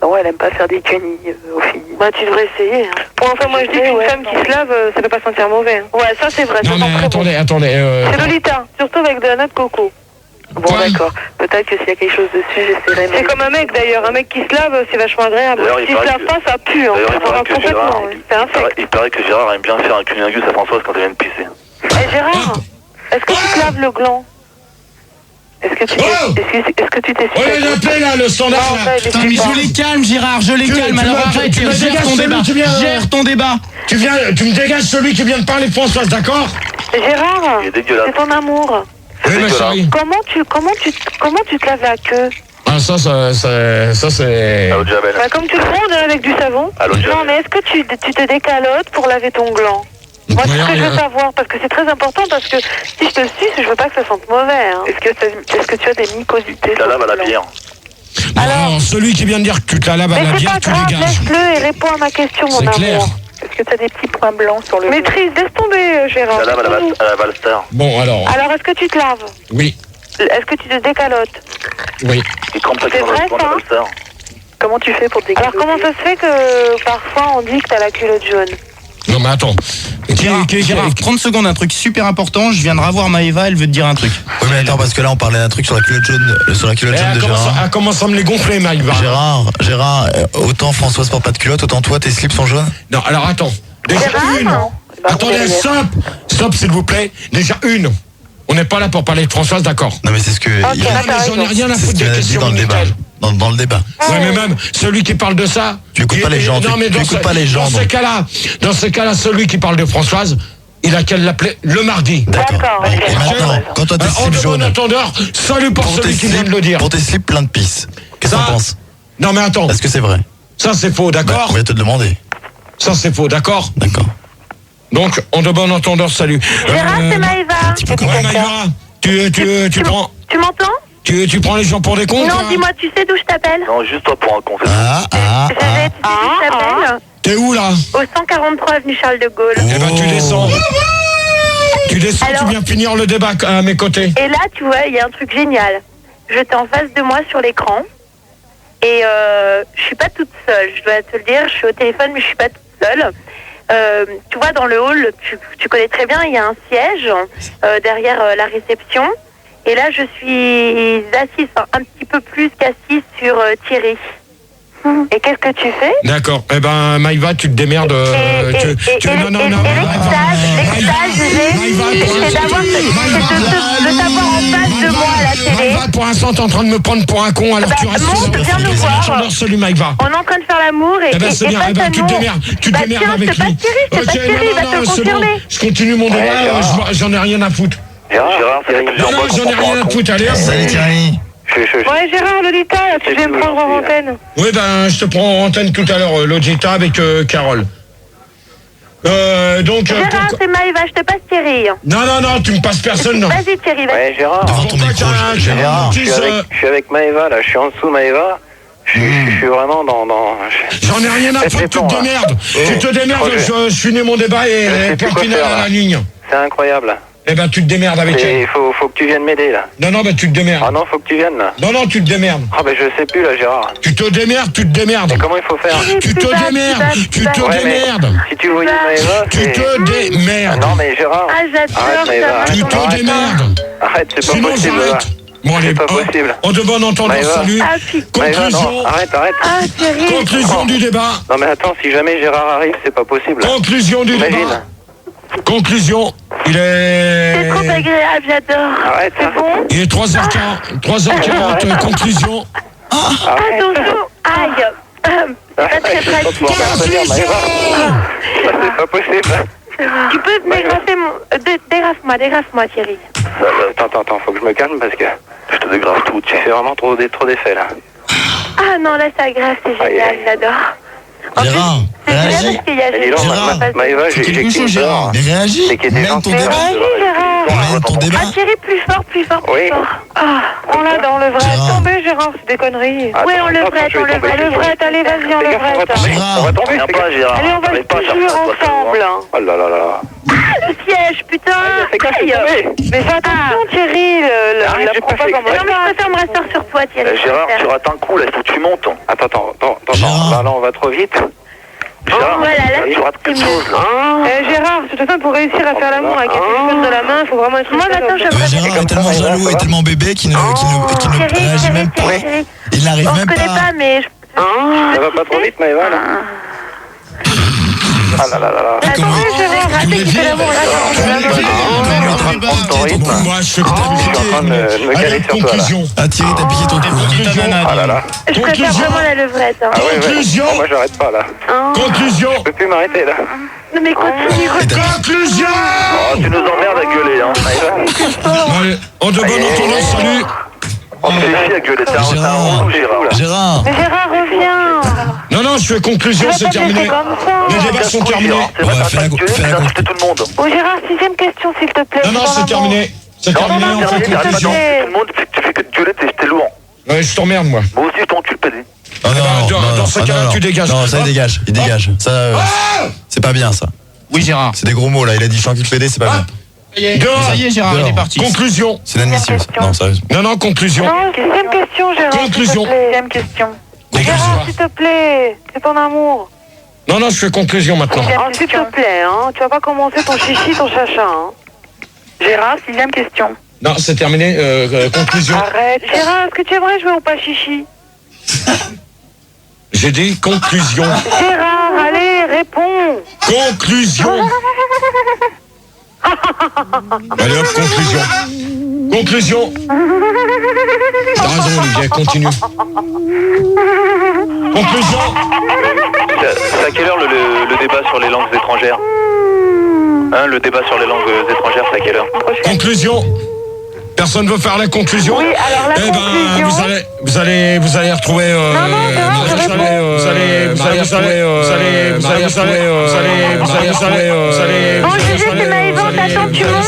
S7: Non, elle aime pas faire des quenilles aux filles. Bah, tu devrais essayer. Hein. Bon, enfin, moi, je dis qu'une femme qui se lave, ça peut pas sentir mauvais. Hein. Ouais, ça, c'est vrai.
S4: Non, mais attendez.
S7: C'est Lolita, surtout avec de la noix de coco. Bon, d'accord. Peut-être que s'il y a quelque chose dessus, j'essaierai. C'est comme un mec, d'ailleurs. Un mec qui se lave, c'est vachement agréable. S'il se lave pas, ça pue. Hein. Ça va complètement. C'est infect.
S6: Il paraît que Gérard aime bien faire un cunilingus à Françoise quand elle vient de pisser.
S7: Eh, Gérard, est-ce que tu te laves le gland? Est-ce que tu t'es...
S4: Oh, il a appelé là, le standard.
S11: Putain, mais je les calme, Gérard, je les calme. Alors arrête, gère ton débat. Gère ton débat.
S4: Tu me dégages celui qui vient de parler Françoise, d'accord?
S7: Gérard, c'est ton amour.
S4: Oui, ma chérie.
S7: Comment tu te laves la queue?
S4: Ah, ça c'est...
S7: Bah, comme tu le prends avec du savon. Non, mais est-ce que tu te décalotes pour laver ton gland? Moi, c'est ce que je veux savoir, parce que c'est très important, parce que si je te suce, je veux pas que ça sente mauvais. Hein. Est-ce que tu as des mycosités?
S6: Tu la laves à la bière.
S4: Alors, celui qui vient de dire que tu te la laves à la bière, tu dégages.
S7: Laisse-le et réponds à ma question, mon amour.
S4: Clair.
S7: Est-ce que tu as des petits points blancs sur le... Maîtrise, laisse tomber, Gérard.
S6: Tu la laves à la Valster.
S4: Bon, alors...
S7: Alors, est-ce que tu te laves?
S4: Oui.
S7: Est-ce que tu te décalotes?
S4: Oui.
S7: C'est vrai, ça? Comment tu fais pour te décaloter? Alors, comment ça se fait que parfois on dit que t'as la culotte jaune?
S4: Non, mais attends.
S11: Gérard, 30 secondes, un truc super important. Je viens de revoir Maëva, elle veut te dire un truc.
S1: Oui, mais attends, parce que là, on parlait d'un truc sur la culotte jaune, de Gérard.
S4: Elle commence à me les gonfler, Maëva.
S1: Gérard, autant Françoise porte pas de culotte, autant toi, tes slips sont jaunes?
S4: Non, alors attends. Déjà une. Attendez, stop, s'il vous plaît. Déjà une. On n'est pas là pour parler de Françoise, d'accord?
S1: Non, mais c'est ce que...
S4: J'en ai rien à foutre des questions
S1: dans le débat. Dans le débat.
S4: Ouais, mais même celui qui parle de ça...
S1: Tu écoutes pas les gens,
S4: non, mais
S1: tu écoutes pas les gens.
S4: Dans ce cas-là, celui qui parle de Françoise, il a qu'à l'appeler le mardi.
S1: D'accord. Et maintenant, quand toi tes slips jaunes...
S4: Attendeur, salut pour celui qui vient de le dire.
S1: Pour tes slips plein de pisse. Qu'est-ce que t'en penses?
S4: Non, mais attends.
S1: Est-ce que c'est vrai?
S4: Ça, c'est faux, d'accord?
S1: On va te le demander.
S4: Ça, c'est faux, d'accord?
S1: D'accord.
S4: Donc, en de bon entendeur, salut.
S7: Gérard, c'est Maëva.
S4: Ouais, Maëva, tu prends...
S7: Tu m'entends?
S4: Tu prends les gens pour des cons?
S7: Non, dis-moi, tu sais d'où je t'appelle?
S6: Non, juste toi pour un con.
S7: Tu sais d'où je t'appelle?
S4: T'es où, là?
S7: Au 143 avenue Charles de Gaulle.
S4: Eh ben, tu descends. Tu viens finir le débat à mes côtés.
S7: Et là, tu vois, il y a un truc génial. J'étais en face de moi sur l'écran. Et je suis pas toute seule, je dois te le dire. Je suis au téléphone, mais je suis pas toute seule. Tu vois, dans le hall, tu connais très bien, il y a un siège derrière la réception. Et là, je suis assise, un petit peu plus qu'assise sur Thierry. Et qu'est-ce que tu fais?
S4: D'accord. Eh ben, Maïva, tu te démerdes.
S7: Non. Et l'extase, c'est de t'avoir en face de moi à la télé.
S4: Maïva, pour l'instant, t'es en train de me prendre pour un con, alors tu restes
S7: monte, viens nous voir.
S4: Salut, Maïva.
S7: On est en train de faire l'amour et...
S4: Eh ben, c'est bien. Eh ben, tu te démerdes avec lui.
S7: C'est pas Thierry, il va te le confirmer.
S4: Je continue mon débat, j'en ai rien à foutre.
S6: Gérard,
S4: j'en ai rien à foutre. Allez,
S1: salut, Thierry.
S7: Ouais, Gérard, Lolita, tu viens me prendre en antenne.
S4: Oui, ben, je te prends en antenne tout à l'heure, Logita, avec Carole. Donc...
S7: Gérard, c'est Maëva, je te passe Thierry.
S4: Non, tu me passes personne, non.
S7: Vas-y, Thierry, vas-y.
S6: Ouais, Gérard.
S1: Devant ton micro, Gérard.
S6: Je suis avec Maëva, là, je suis en dessous Maëva. Je suis vraiment dans...
S4: J'en ai rien à foutre, tu te démerdes. Tu te démerdes, je finis mon débat et Portina à la ligne.
S6: C'est incroyable.
S4: Eh ben, tu te démerdes avec elle.
S6: Il faut que tu viennes m'aider, là.
S4: Non, ben, tu te démerdes.
S6: Ah non, faut que tu viennes, là.
S4: Non, tu te démerdes.
S6: Ah ben, je sais plus, là, Gérard.
S4: Tu te démerdes.
S6: Mais comment il faut faire?
S4: Tu te démerdes.
S6: Si tu voyais Maëva,
S4: tu te démerdes.
S6: Non, mais Gérard.
S7: Ah, j'adore ça.
S4: Tu te démerdes.
S6: Arrête, c'est pas
S4: Sinon,
S6: possible, là.
S4: Bon, allez,
S6: c'est pas possible.
S4: En de bon entendeur, salut. Conclusion.
S6: Arrête.
S7: Ah, Thierry.
S4: Conclusion du débat.
S6: Non, mais attends, si jamais Gérard arrive, c'est pas possible.
S4: Conclusion du débat. Conclusion. Il est...
S7: C'est trop agréable, j'adore.
S6: Arrête.
S7: C'est bon?
S4: Il est 3h40, conclusion.
S7: Attention. Aïe. C'est pas très pratique.
S6: C'est pas possible.
S7: Tu peux dégrafer mon... Dégrafe-moi, Thierry.
S6: Attends, faut que je me calme parce que je te dégrafe tout. Tu fais vraiment trop d'effets, là.
S7: Ah non, là, ça grave, c'est génial, j'adore.
S1: Gérard, réagis.
S6: Maëva, j'ai
S1: Mais réagis. Même ton débat.
S7: Réagis, Gérard.
S1: ton débat.
S7: Ah, Thierry, plus fort, plus fort, plus fort.
S8: Ah, on l'a dans le vrai. Tombez, Gérard, c'est des conneries.
S7: Oui, on le levrette, on le levrette.
S8: Allez, vas-y, on levrette.
S1: Gérard,
S8: Allez, on va se courir ensemble.
S10: Oh là là là.
S7: Le siège, putain.
S8: Mais fais attention, Thierry. La propage en
S7: Non, mais je préfère me rasseoir sur toi, Thierry.
S10: Gérard, tu rates un coup là, il faut que tu montes. Attends. Là, on va trop vite. Gérard,
S7: Voilà, là,
S10: tu rates quelque chose là.
S8: Gérard, de toute façon, pour réussir à faire l'amour avec un téléphone de la main, il faut vraiment être...
S7: Moi, maintenant, j'aimerais...
S1: Gérard est tellement jaloux et tellement bébé qu'il ne réagit même pas. Il n'arrive
S7: On se
S1: même
S7: connaît
S1: pas.
S7: pas, mais...
S10: Ça va pas trop vite, Maëva là. Ah là là là là.
S7: Attends, Gérard, raté qui fait l'amour.
S4: Moi, je suis
S10: Je suis en train de me caler sur toi là.
S1: Ah Thierry, t'as piqué ton cou.
S10: Ah là là.
S7: Je préfère vraiment la levrette.
S10: Ah ouais, ouais. Bon, moi j'arrête pas là.
S4: Conclusion.
S10: Je peux plus m'arrêter là.
S7: Non, mais continue.
S4: Conclusion.
S10: Oh, tu nous emmerdes à gueuler hein.
S4: Allez, en de bonne entendance, salut.
S10: On se fait chier à gueuler. T'as un rond, Gérard là.
S1: Gérard.
S8: Mais Gérard, reviens.
S4: Non, je fais conclusion, c'est terminé. Les débats sont terminés.
S10: C'est pas ta gueule, c'est d'insulter tout le monde.
S8: Oh, Gérard, 6ème question, s'il te plaît.
S4: Non, c'est terminé. C'est terminé, on fait conclusion.
S10: Tout le monde, tu fais que de gueuler, t'es lourd.
S4: Ouais, je t'emmerde, moi.
S10: Moi aussi, je t'encule, pas dit.
S1: Oh non,
S4: dans ce cas-là, tu dégages.
S1: Non, ça il dégage. Il dégage. Ça, c'est pas bien ça.
S11: Oui, Gérard.
S1: C'est des gros mots là. Il a dit je suis encul fédé, c'est pas bien.
S11: Ça y est, Gérard, il est parti.
S4: Conclusion.
S1: C'est inadmissible. Non, sérieusement.
S4: Non, conclusion.
S8: Non, 6ème question, Gérard.
S4: Conclusion.
S8: 6ème question. Gérard, s'il te plaît, c'est ton amour.
S4: Non, je fais conclusion maintenant.
S8: Oh, s'il te plaît, hein, tu vas pas commencer ton chichi, ton chacha, hein.
S7: Gérard, 6ème question.
S4: Non, c'est terminé. Conclusion.
S8: Arrête. Gérard, est-ce que tu aimerais jouer ou pas chichi?
S4: J'ai dit conclusion.
S8: Gérard, allez, réponds.
S4: Conclusion. Allez hop, conclusion. Conclusion. T'as raison, Olivier, continue. Conclusion.
S10: C'est à quelle heure le débat sur les langues étrangères? Hein, le débat sur les langues étrangères, c'est à quelle heure?
S4: Conclusion. Personne veut faire la conclusion?
S8: Oui, alors la conclusion.
S4: Vous allez retrouver.
S7: Bon, Gégé, c'est Maëva, on t'attend, tu montes.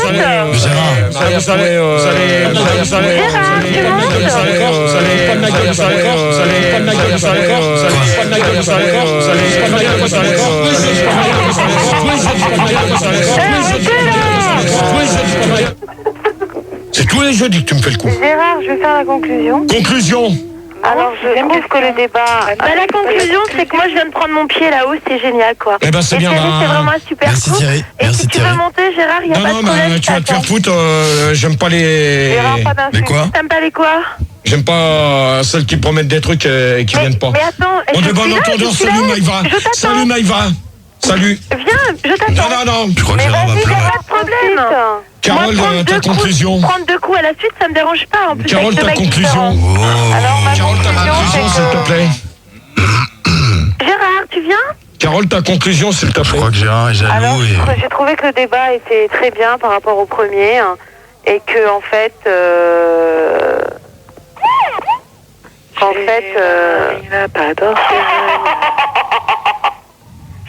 S4: C'est tous les jeudis que tu me fais le coup.
S8: Gérard, je vais faire la conclusion.
S4: Conclusion.
S8: Alors, je trouve que le débat...
S7: La conclusion, c'est que moi, je viens de prendre mon pied là-haut, c'est génial, quoi.
S4: Eh ben, c'est bien.
S7: Thierry, c'est vraiment un super
S1: Merci
S7: coup.
S1: Thierry.
S7: Et
S1: Merci
S7: si tu
S1: Thierry.
S7: veux monter, Gérard, il n'y a pas de
S4: Non,
S7: problème.
S4: mais tu vas te faire foutre. J'aime pas les.
S8: Gérard, pas d'insultes.
S1: Mais quoi?
S7: T'aimes pas les quoi?
S4: J'aime pas celles qui promettent des trucs et qui viennent pas.
S7: Mais attends,
S4: On
S7: je
S4: est bon
S7: suis là,
S4: entendeur.
S7: je suis
S4: Salut
S7: là,
S4: Maïva.
S7: je t'attends.
S4: Salut Maïva. Salut.
S7: Viens, je t'attends.
S4: Non.
S1: Je crois que Gérard va
S7: Il n'y a
S1: pleurer.
S7: pas de problème.
S4: Carole,
S7: Moi,
S4: ta conclusion.
S7: Prendre 2 coups à la suite, ça me dérange pas. En plus,
S4: Carole,
S7: avec
S4: ta
S7: deux mecs
S4: conclusion.
S7: différents.
S8: Alors, ma
S4: Carole, ta conclusion, s'il te plaît.
S7: Gérard, tu viens?
S4: Carole, ta conclusion, s'il te
S1: Je
S4: plaît.
S1: crois que Gérard est
S8: Alors,
S1: jaloux et.
S8: j'ai trouvé que le débat était très bien par rapport au premier, hein, et que, en fait... Il n'a pas d'organe.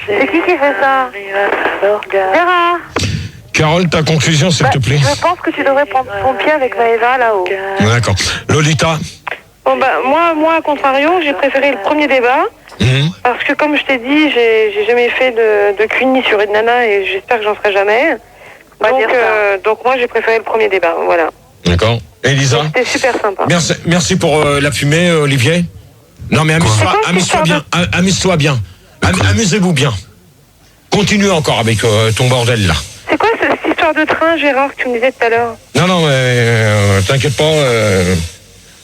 S8: C'est qui fait ça? Gérard.
S4: Carole, ta conclusion, s'il te plaît.
S8: Je pense que tu devrais prendre ton pied avec Maëva là-haut.
S4: D'accord. Lolita.
S8: Bon bah moi à contrario, j'ai préféré le premier débat parce que comme je t'ai dit, j'ai jamais fait de cuni sur une nana et j'espère que j'en ferai jamais. Donc moi j'ai préféré le premier débat, voilà.
S4: D'accord. Elisa.
S8: C'était super sympa.
S4: Merci pour la fumée, Olivier. Non mais amuse-toi bien. Amuse-toi bien. Amusez-vous bien. Continue encore avec ton bordel là.
S8: C'est quoi cette histoire de train, Gérard, que tu me disais tout à l'heure?
S4: Non, mais t'inquiète pas.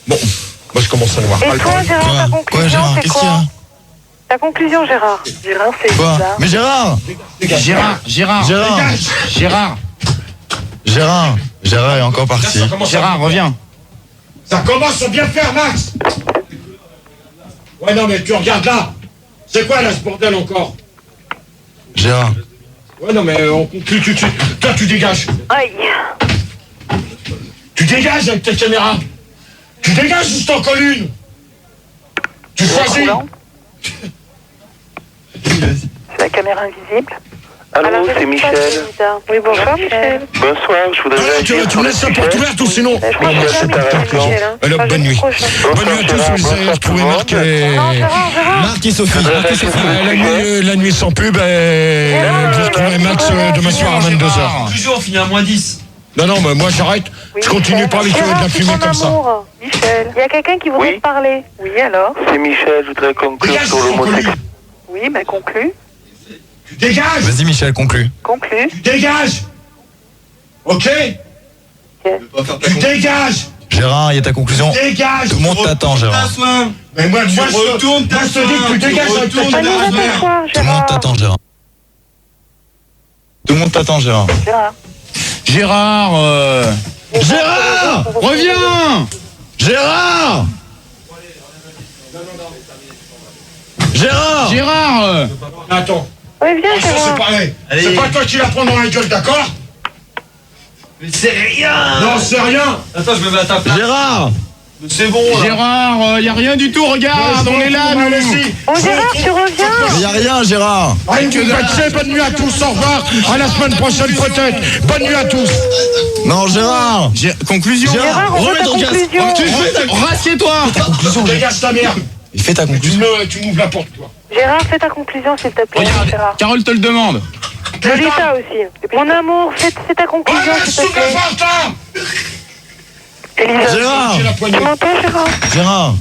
S4: Bon, moi je commence à le voir.
S8: Et toi, Gérard, ta conclusion,
S1: Gérard,
S8: c'est
S1: qu'est-ce qu'il y
S8: quoi?
S1: a?
S8: Ta conclusion, Gérard? Gérard, c'est
S1: Quoi?
S8: bizarre.
S1: Mais Gérard! Gérard est encore parti.
S11: Gérard, reviens.
S4: Ça commence à bien faire, Max. Ouais, non, mais tu regardes là. C'est quoi là ce bordel encore?
S1: Gérard.
S4: Ouais, non, mais on conclut tout de suite. Toi, tu dégages.
S7: Aïe.
S4: Tu dégages avec ta caméra. Tu dégages juste en colle une. Tu choisis.
S7: C'est la caméra invisible.
S6: Allô, c'est Michel.
S8: Oui, bonsoir, Michel.
S6: Bonsoir, je voudrais réagir.
S4: Tu laisses la porte ouverte ou sinon
S6: Michel, c'est un restaurant.
S4: Alors, bonne nuit. Bonne nuit à tous, vous allez retrouver Marc et...
S1: Marc et Sophie.
S4: La nuit sans pub, vous retrouverez Max demain soir à 22h.
S2: Toujours, on finit à -10.
S4: Non, mais moi j'arrête. Je continue pas avec de la fumée comme ça.
S8: Michel, il y a quelqu'un qui voudrait te parler. Oui, alors?
S6: C'est Michel, je voudrais conclure sur l'homosexualité.
S8: Oui, mais conclue.
S4: Tu dégages!
S1: Vas-y Michel, conclue.
S8: Conclue.
S4: Tu dégages! Ok? Tu dégages!
S1: Gérard, il y a ta conclusion.
S4: Dégage!
S1: Tout le monde t'attend, Gérard.
S4: Mais moi je te dis que tu dégages avec ta
S1: Tout le monde t'attend, Gérard. Tout le monde t'attend, Gérard.
S11: Gérard, Gérard, reviens.
S1: Gérard! Gérard!
S11: Gérard.
S4: Attends.
S8: Oui, viens,
S4: Ça c'est pareil. C'est pas toi qui la prends dans la gueule, d'accord?
S2: Mais c'est rien.
S4: Non, c'est rien.
S2: Attends, je me mets à ta place.
S1: Gérard!
S2: C'est bon. Là.
S11: Gérard, y a rien du tout, regarde, on est là, nous.
S8: Oh, Gérard, tu reviens.
S1: Il y a rien, Gérard.
S4: Bonne nuit à tous, au revoir. À la semaine prochaine peut-être. Bonne nuit à tous.
S1: Non, Gérard!
S11: Conclusion.
S8: Gérard, on veut ta conclusion.
S11: Rassieds-toi.
S4: Dégage ta merde.
S1: Il fait ta conclusion.
S4: Tu m'ouvres la porte, toi.
S8: Gérard, fais ta conclusion, s'il te plaît. Gérard.
S11: Carole te le demande.
S8: Lolita aussi. Mon amour, fais ta conclusion, s'il te plaît. Elisa.
S1: Gérard!
S8: Tu m'entends, Gérard?
S1: Gérard!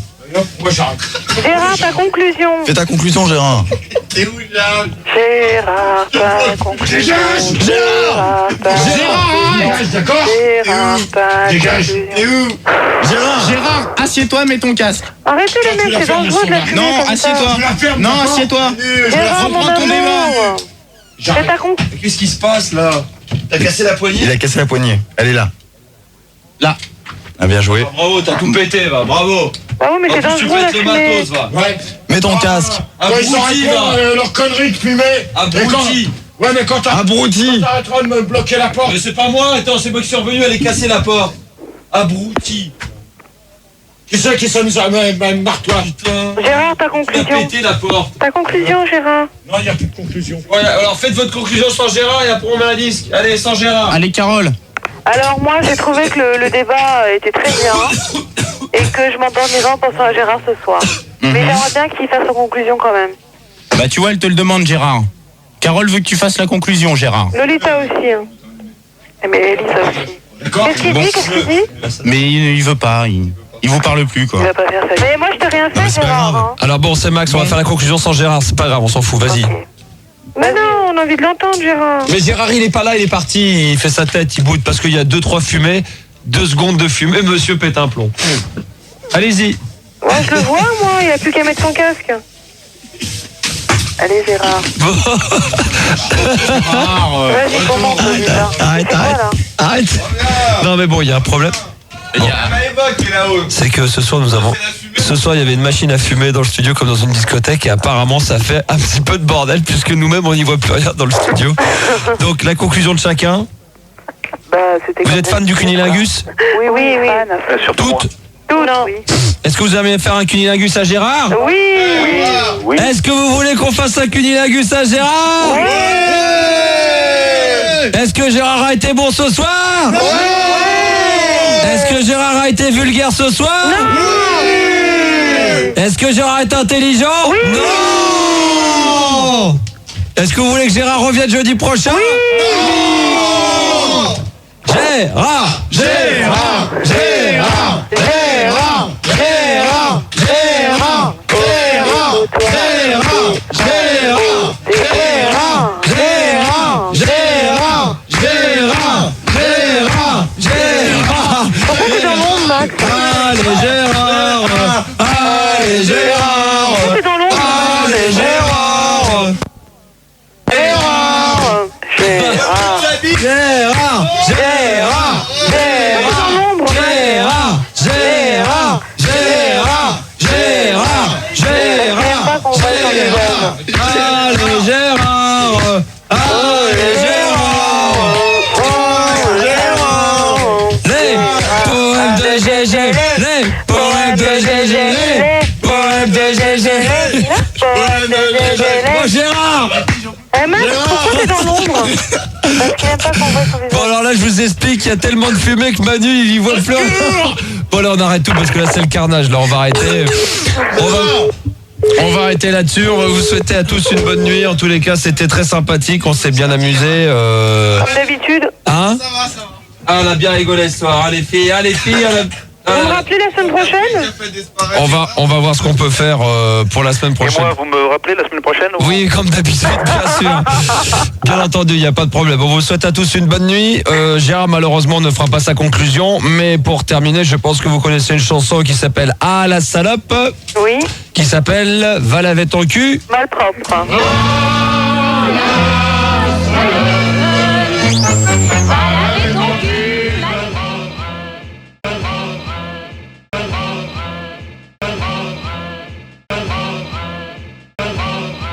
S4: Moi j'arrête.
S8: Gérard, ta conclusion.
S1: Fais ta conclusion, Gérard.
S4: T'es où là?
S8: Gérard, ta conclusion.
S1: Gérard!
S4: Dégage, d'accord?
S8: Gérard, ta
S4: Dégage. T'es où?
S11: Gérard, assieds-toi, mets ton casque.
S8: Arrêtez les mecs, c'est dangereux de la fumer
S11: Non,
S8: comme ça.
S11: assieds-toi. Non, assieds-toi.
S8: Gérard, mon
S11: Reprends ton débat.
S8: amour. Fais ta conclusion.
S2: Qu'est-ce qui se passe là? T'as cassé la poignée?
S1: Il a cassé la poignée. Elle est là.
S11: Là.
S1: Ah, bien joué.
S2: Bravo, t'as tout pété, va. Bravo.
S8: Bah oui, mais c'est
S2: En plus, tu
S8: dangereux la
S2: pètes le
S8: fumée.
S2: matos, va.
S4: Ouais.
S1: Mets ton casque.
S4: Quand ils
S2: Abruti,
S4: arrêteront
S2: va.
S4: leur connerie de fumer.
S2: Abruti.
S4: Ouais, mais quand
S1: Abruti.
S4: t'arrêteras de me bloquer la porte.
S2: Mais c'est pas moi, attends, c'est moi qui suis revenu, aller casser la porte. Abruti.
S4: Qui c'est qui s'amuse à marre-toi?
S2: Putain.
S8: Gérard, ta
S2: T'as
S8: conclusion.
S2: pété la porte.
S8: Ta conclusion, Gérard.
S4: Non, il n'y a plus de conclusion.
S2: Ouais, alors faites votre conclusion sans Gérard et après on met un disque. Allez, sans Gérard.
S11: Allez, Carole.
S8: Alors moi, j'ai trouvé que le débat était très bien et que je m'endormirai en pensant à Gérard ce soir. Mais j'aimerais bien qu'il fasse sa conclusion quand même.
S11: Bah, tu vois, elle te le demande, Gérard. Carole veut que tu fasses la conclusion, Gérard.
S8: Lolita aussi. Hein. Mais Elisa aussi.
S4: D'accord?
S8: Qu'est-ce qu'il dit? Qu'est-ce qu'il dit?
S11: Mais il veut pas, il vous parle plus, quoi.
S8: Il va pas faire ça. Mais moi, je t'ai rien fait,
S1: c'est pas
S8: Gérard.
S1: grave.
S8: Hein.
S2: Alors bon, c'est Max, on va faire la conclusion sans Gérard, c'est pas grave, on s'en fout, vas-y.
S8: Mais non, on a envie de l'entendre, Gérard.
S2: Mais Gérard, il est pas là, il est parti, il fait sa tête, il boude parce qu'il y a 2-3 fumées, 2 secondes de fumée, monsieur pète un plomb. Allez-y.
S8: Ouais, je le vois, moi, il a plus qu'à mettre son casque. Allez, Gérard. Vas-y, commence, Lolita.
S2: Arrête,
S8: C'est quoi, là?
S2: arrête. Non mais bon, il y a un problème. Bon. C'est que ce soir il y avait une machine à fumer dans le studio comme dans une discothèque et apparemment ça fait un petit peu de bordel puisque nous-mêmes on n'y voit plus rien dans le studio. Donc la conclusion de chacun. Vous êtes fan du cunilingus?
S8: Oui, oui, oui.
S2: Toutes?
S8: Toutes, oui.
S2: Est-ce que vous aimez faire un cunilingus à Gérard?
S8: Oui.
S2: Est-ce que vous voulez qu'on fasse un cunilingus à Gérard?
S8: Oui.
S2: Est-ce que Gérard a été bon ce soir? Oui. Est-ce que Gérard a été vulgaire ce soir?
S8: Non.
S2: Est-ce que Gérard est intelligent?
S8: Oui.
S2: Non. Est-ce que vous voulez que Gérard revienne jeudi prochain?
S8: Oui.
S2: Gérard, Gérard, Gérard, Gérard, Gérard, Gérard, Gérard, Gérard, Gérard, Gérard, Gérard, Gérard, Gérard, Gérard.
S8: Pourquoi t'es dans l'ombre, Max?
S2: Allez Gérard, allez Gérard,
S8: Pourquoi t'es dans l'ombre?
S2: allez Gérard,
S8: Gérard.
S2: Gérard, Gérard, Gérard, Gérard, Gérard, Gérard, Gérard, Gérard, allez Gérard, allez Gérard, les poèmes de GG, les poèmes de GG, les poèmes de GG, les poèmes de GG. Oh Gérard!
S8: Eh Max, pourquoi t'es dans l'ombre? Parce qu'il n'aime pas qu'on voit son visage.
S2: Bon, alors là, je vous explique, il y a tellement de fumée que Manu, il y voit plus rien. Bon, là, on arrête tout parce que là, c'est le carnage. Là, on va arrêter. On va arrêter là-dessus. On va vous souhaiter à tous une bonne nuit. En tous les cas, c'était très sympathique. On s'est bien amusé.
S8: Comme d'habitude.
S2: Hein? Ah, on a bien rigolé ce soir. Allez, filles.
S8: Vous me rappelez la semaine prochaine?
S2: On va voir ce qu'on peut faire pour la semaine prochaine.
S10: Et moi, vous me rappelez la semaine prochaine ou...
S2: Oui, comme d'habitude, bien sûr. Bien entendu, il n'y a pas de problème. On vous souhaite à tous une bonne nuit. Gérard, malheureusement, ne fera pas sa conclusion. Mais pour terminer, je pense que vous connaissez une chanson qui s'appelle Ah la salope.
S8: Oui.
S2: Qui s'appelle Va laver ton cul.
S8: Malpropre.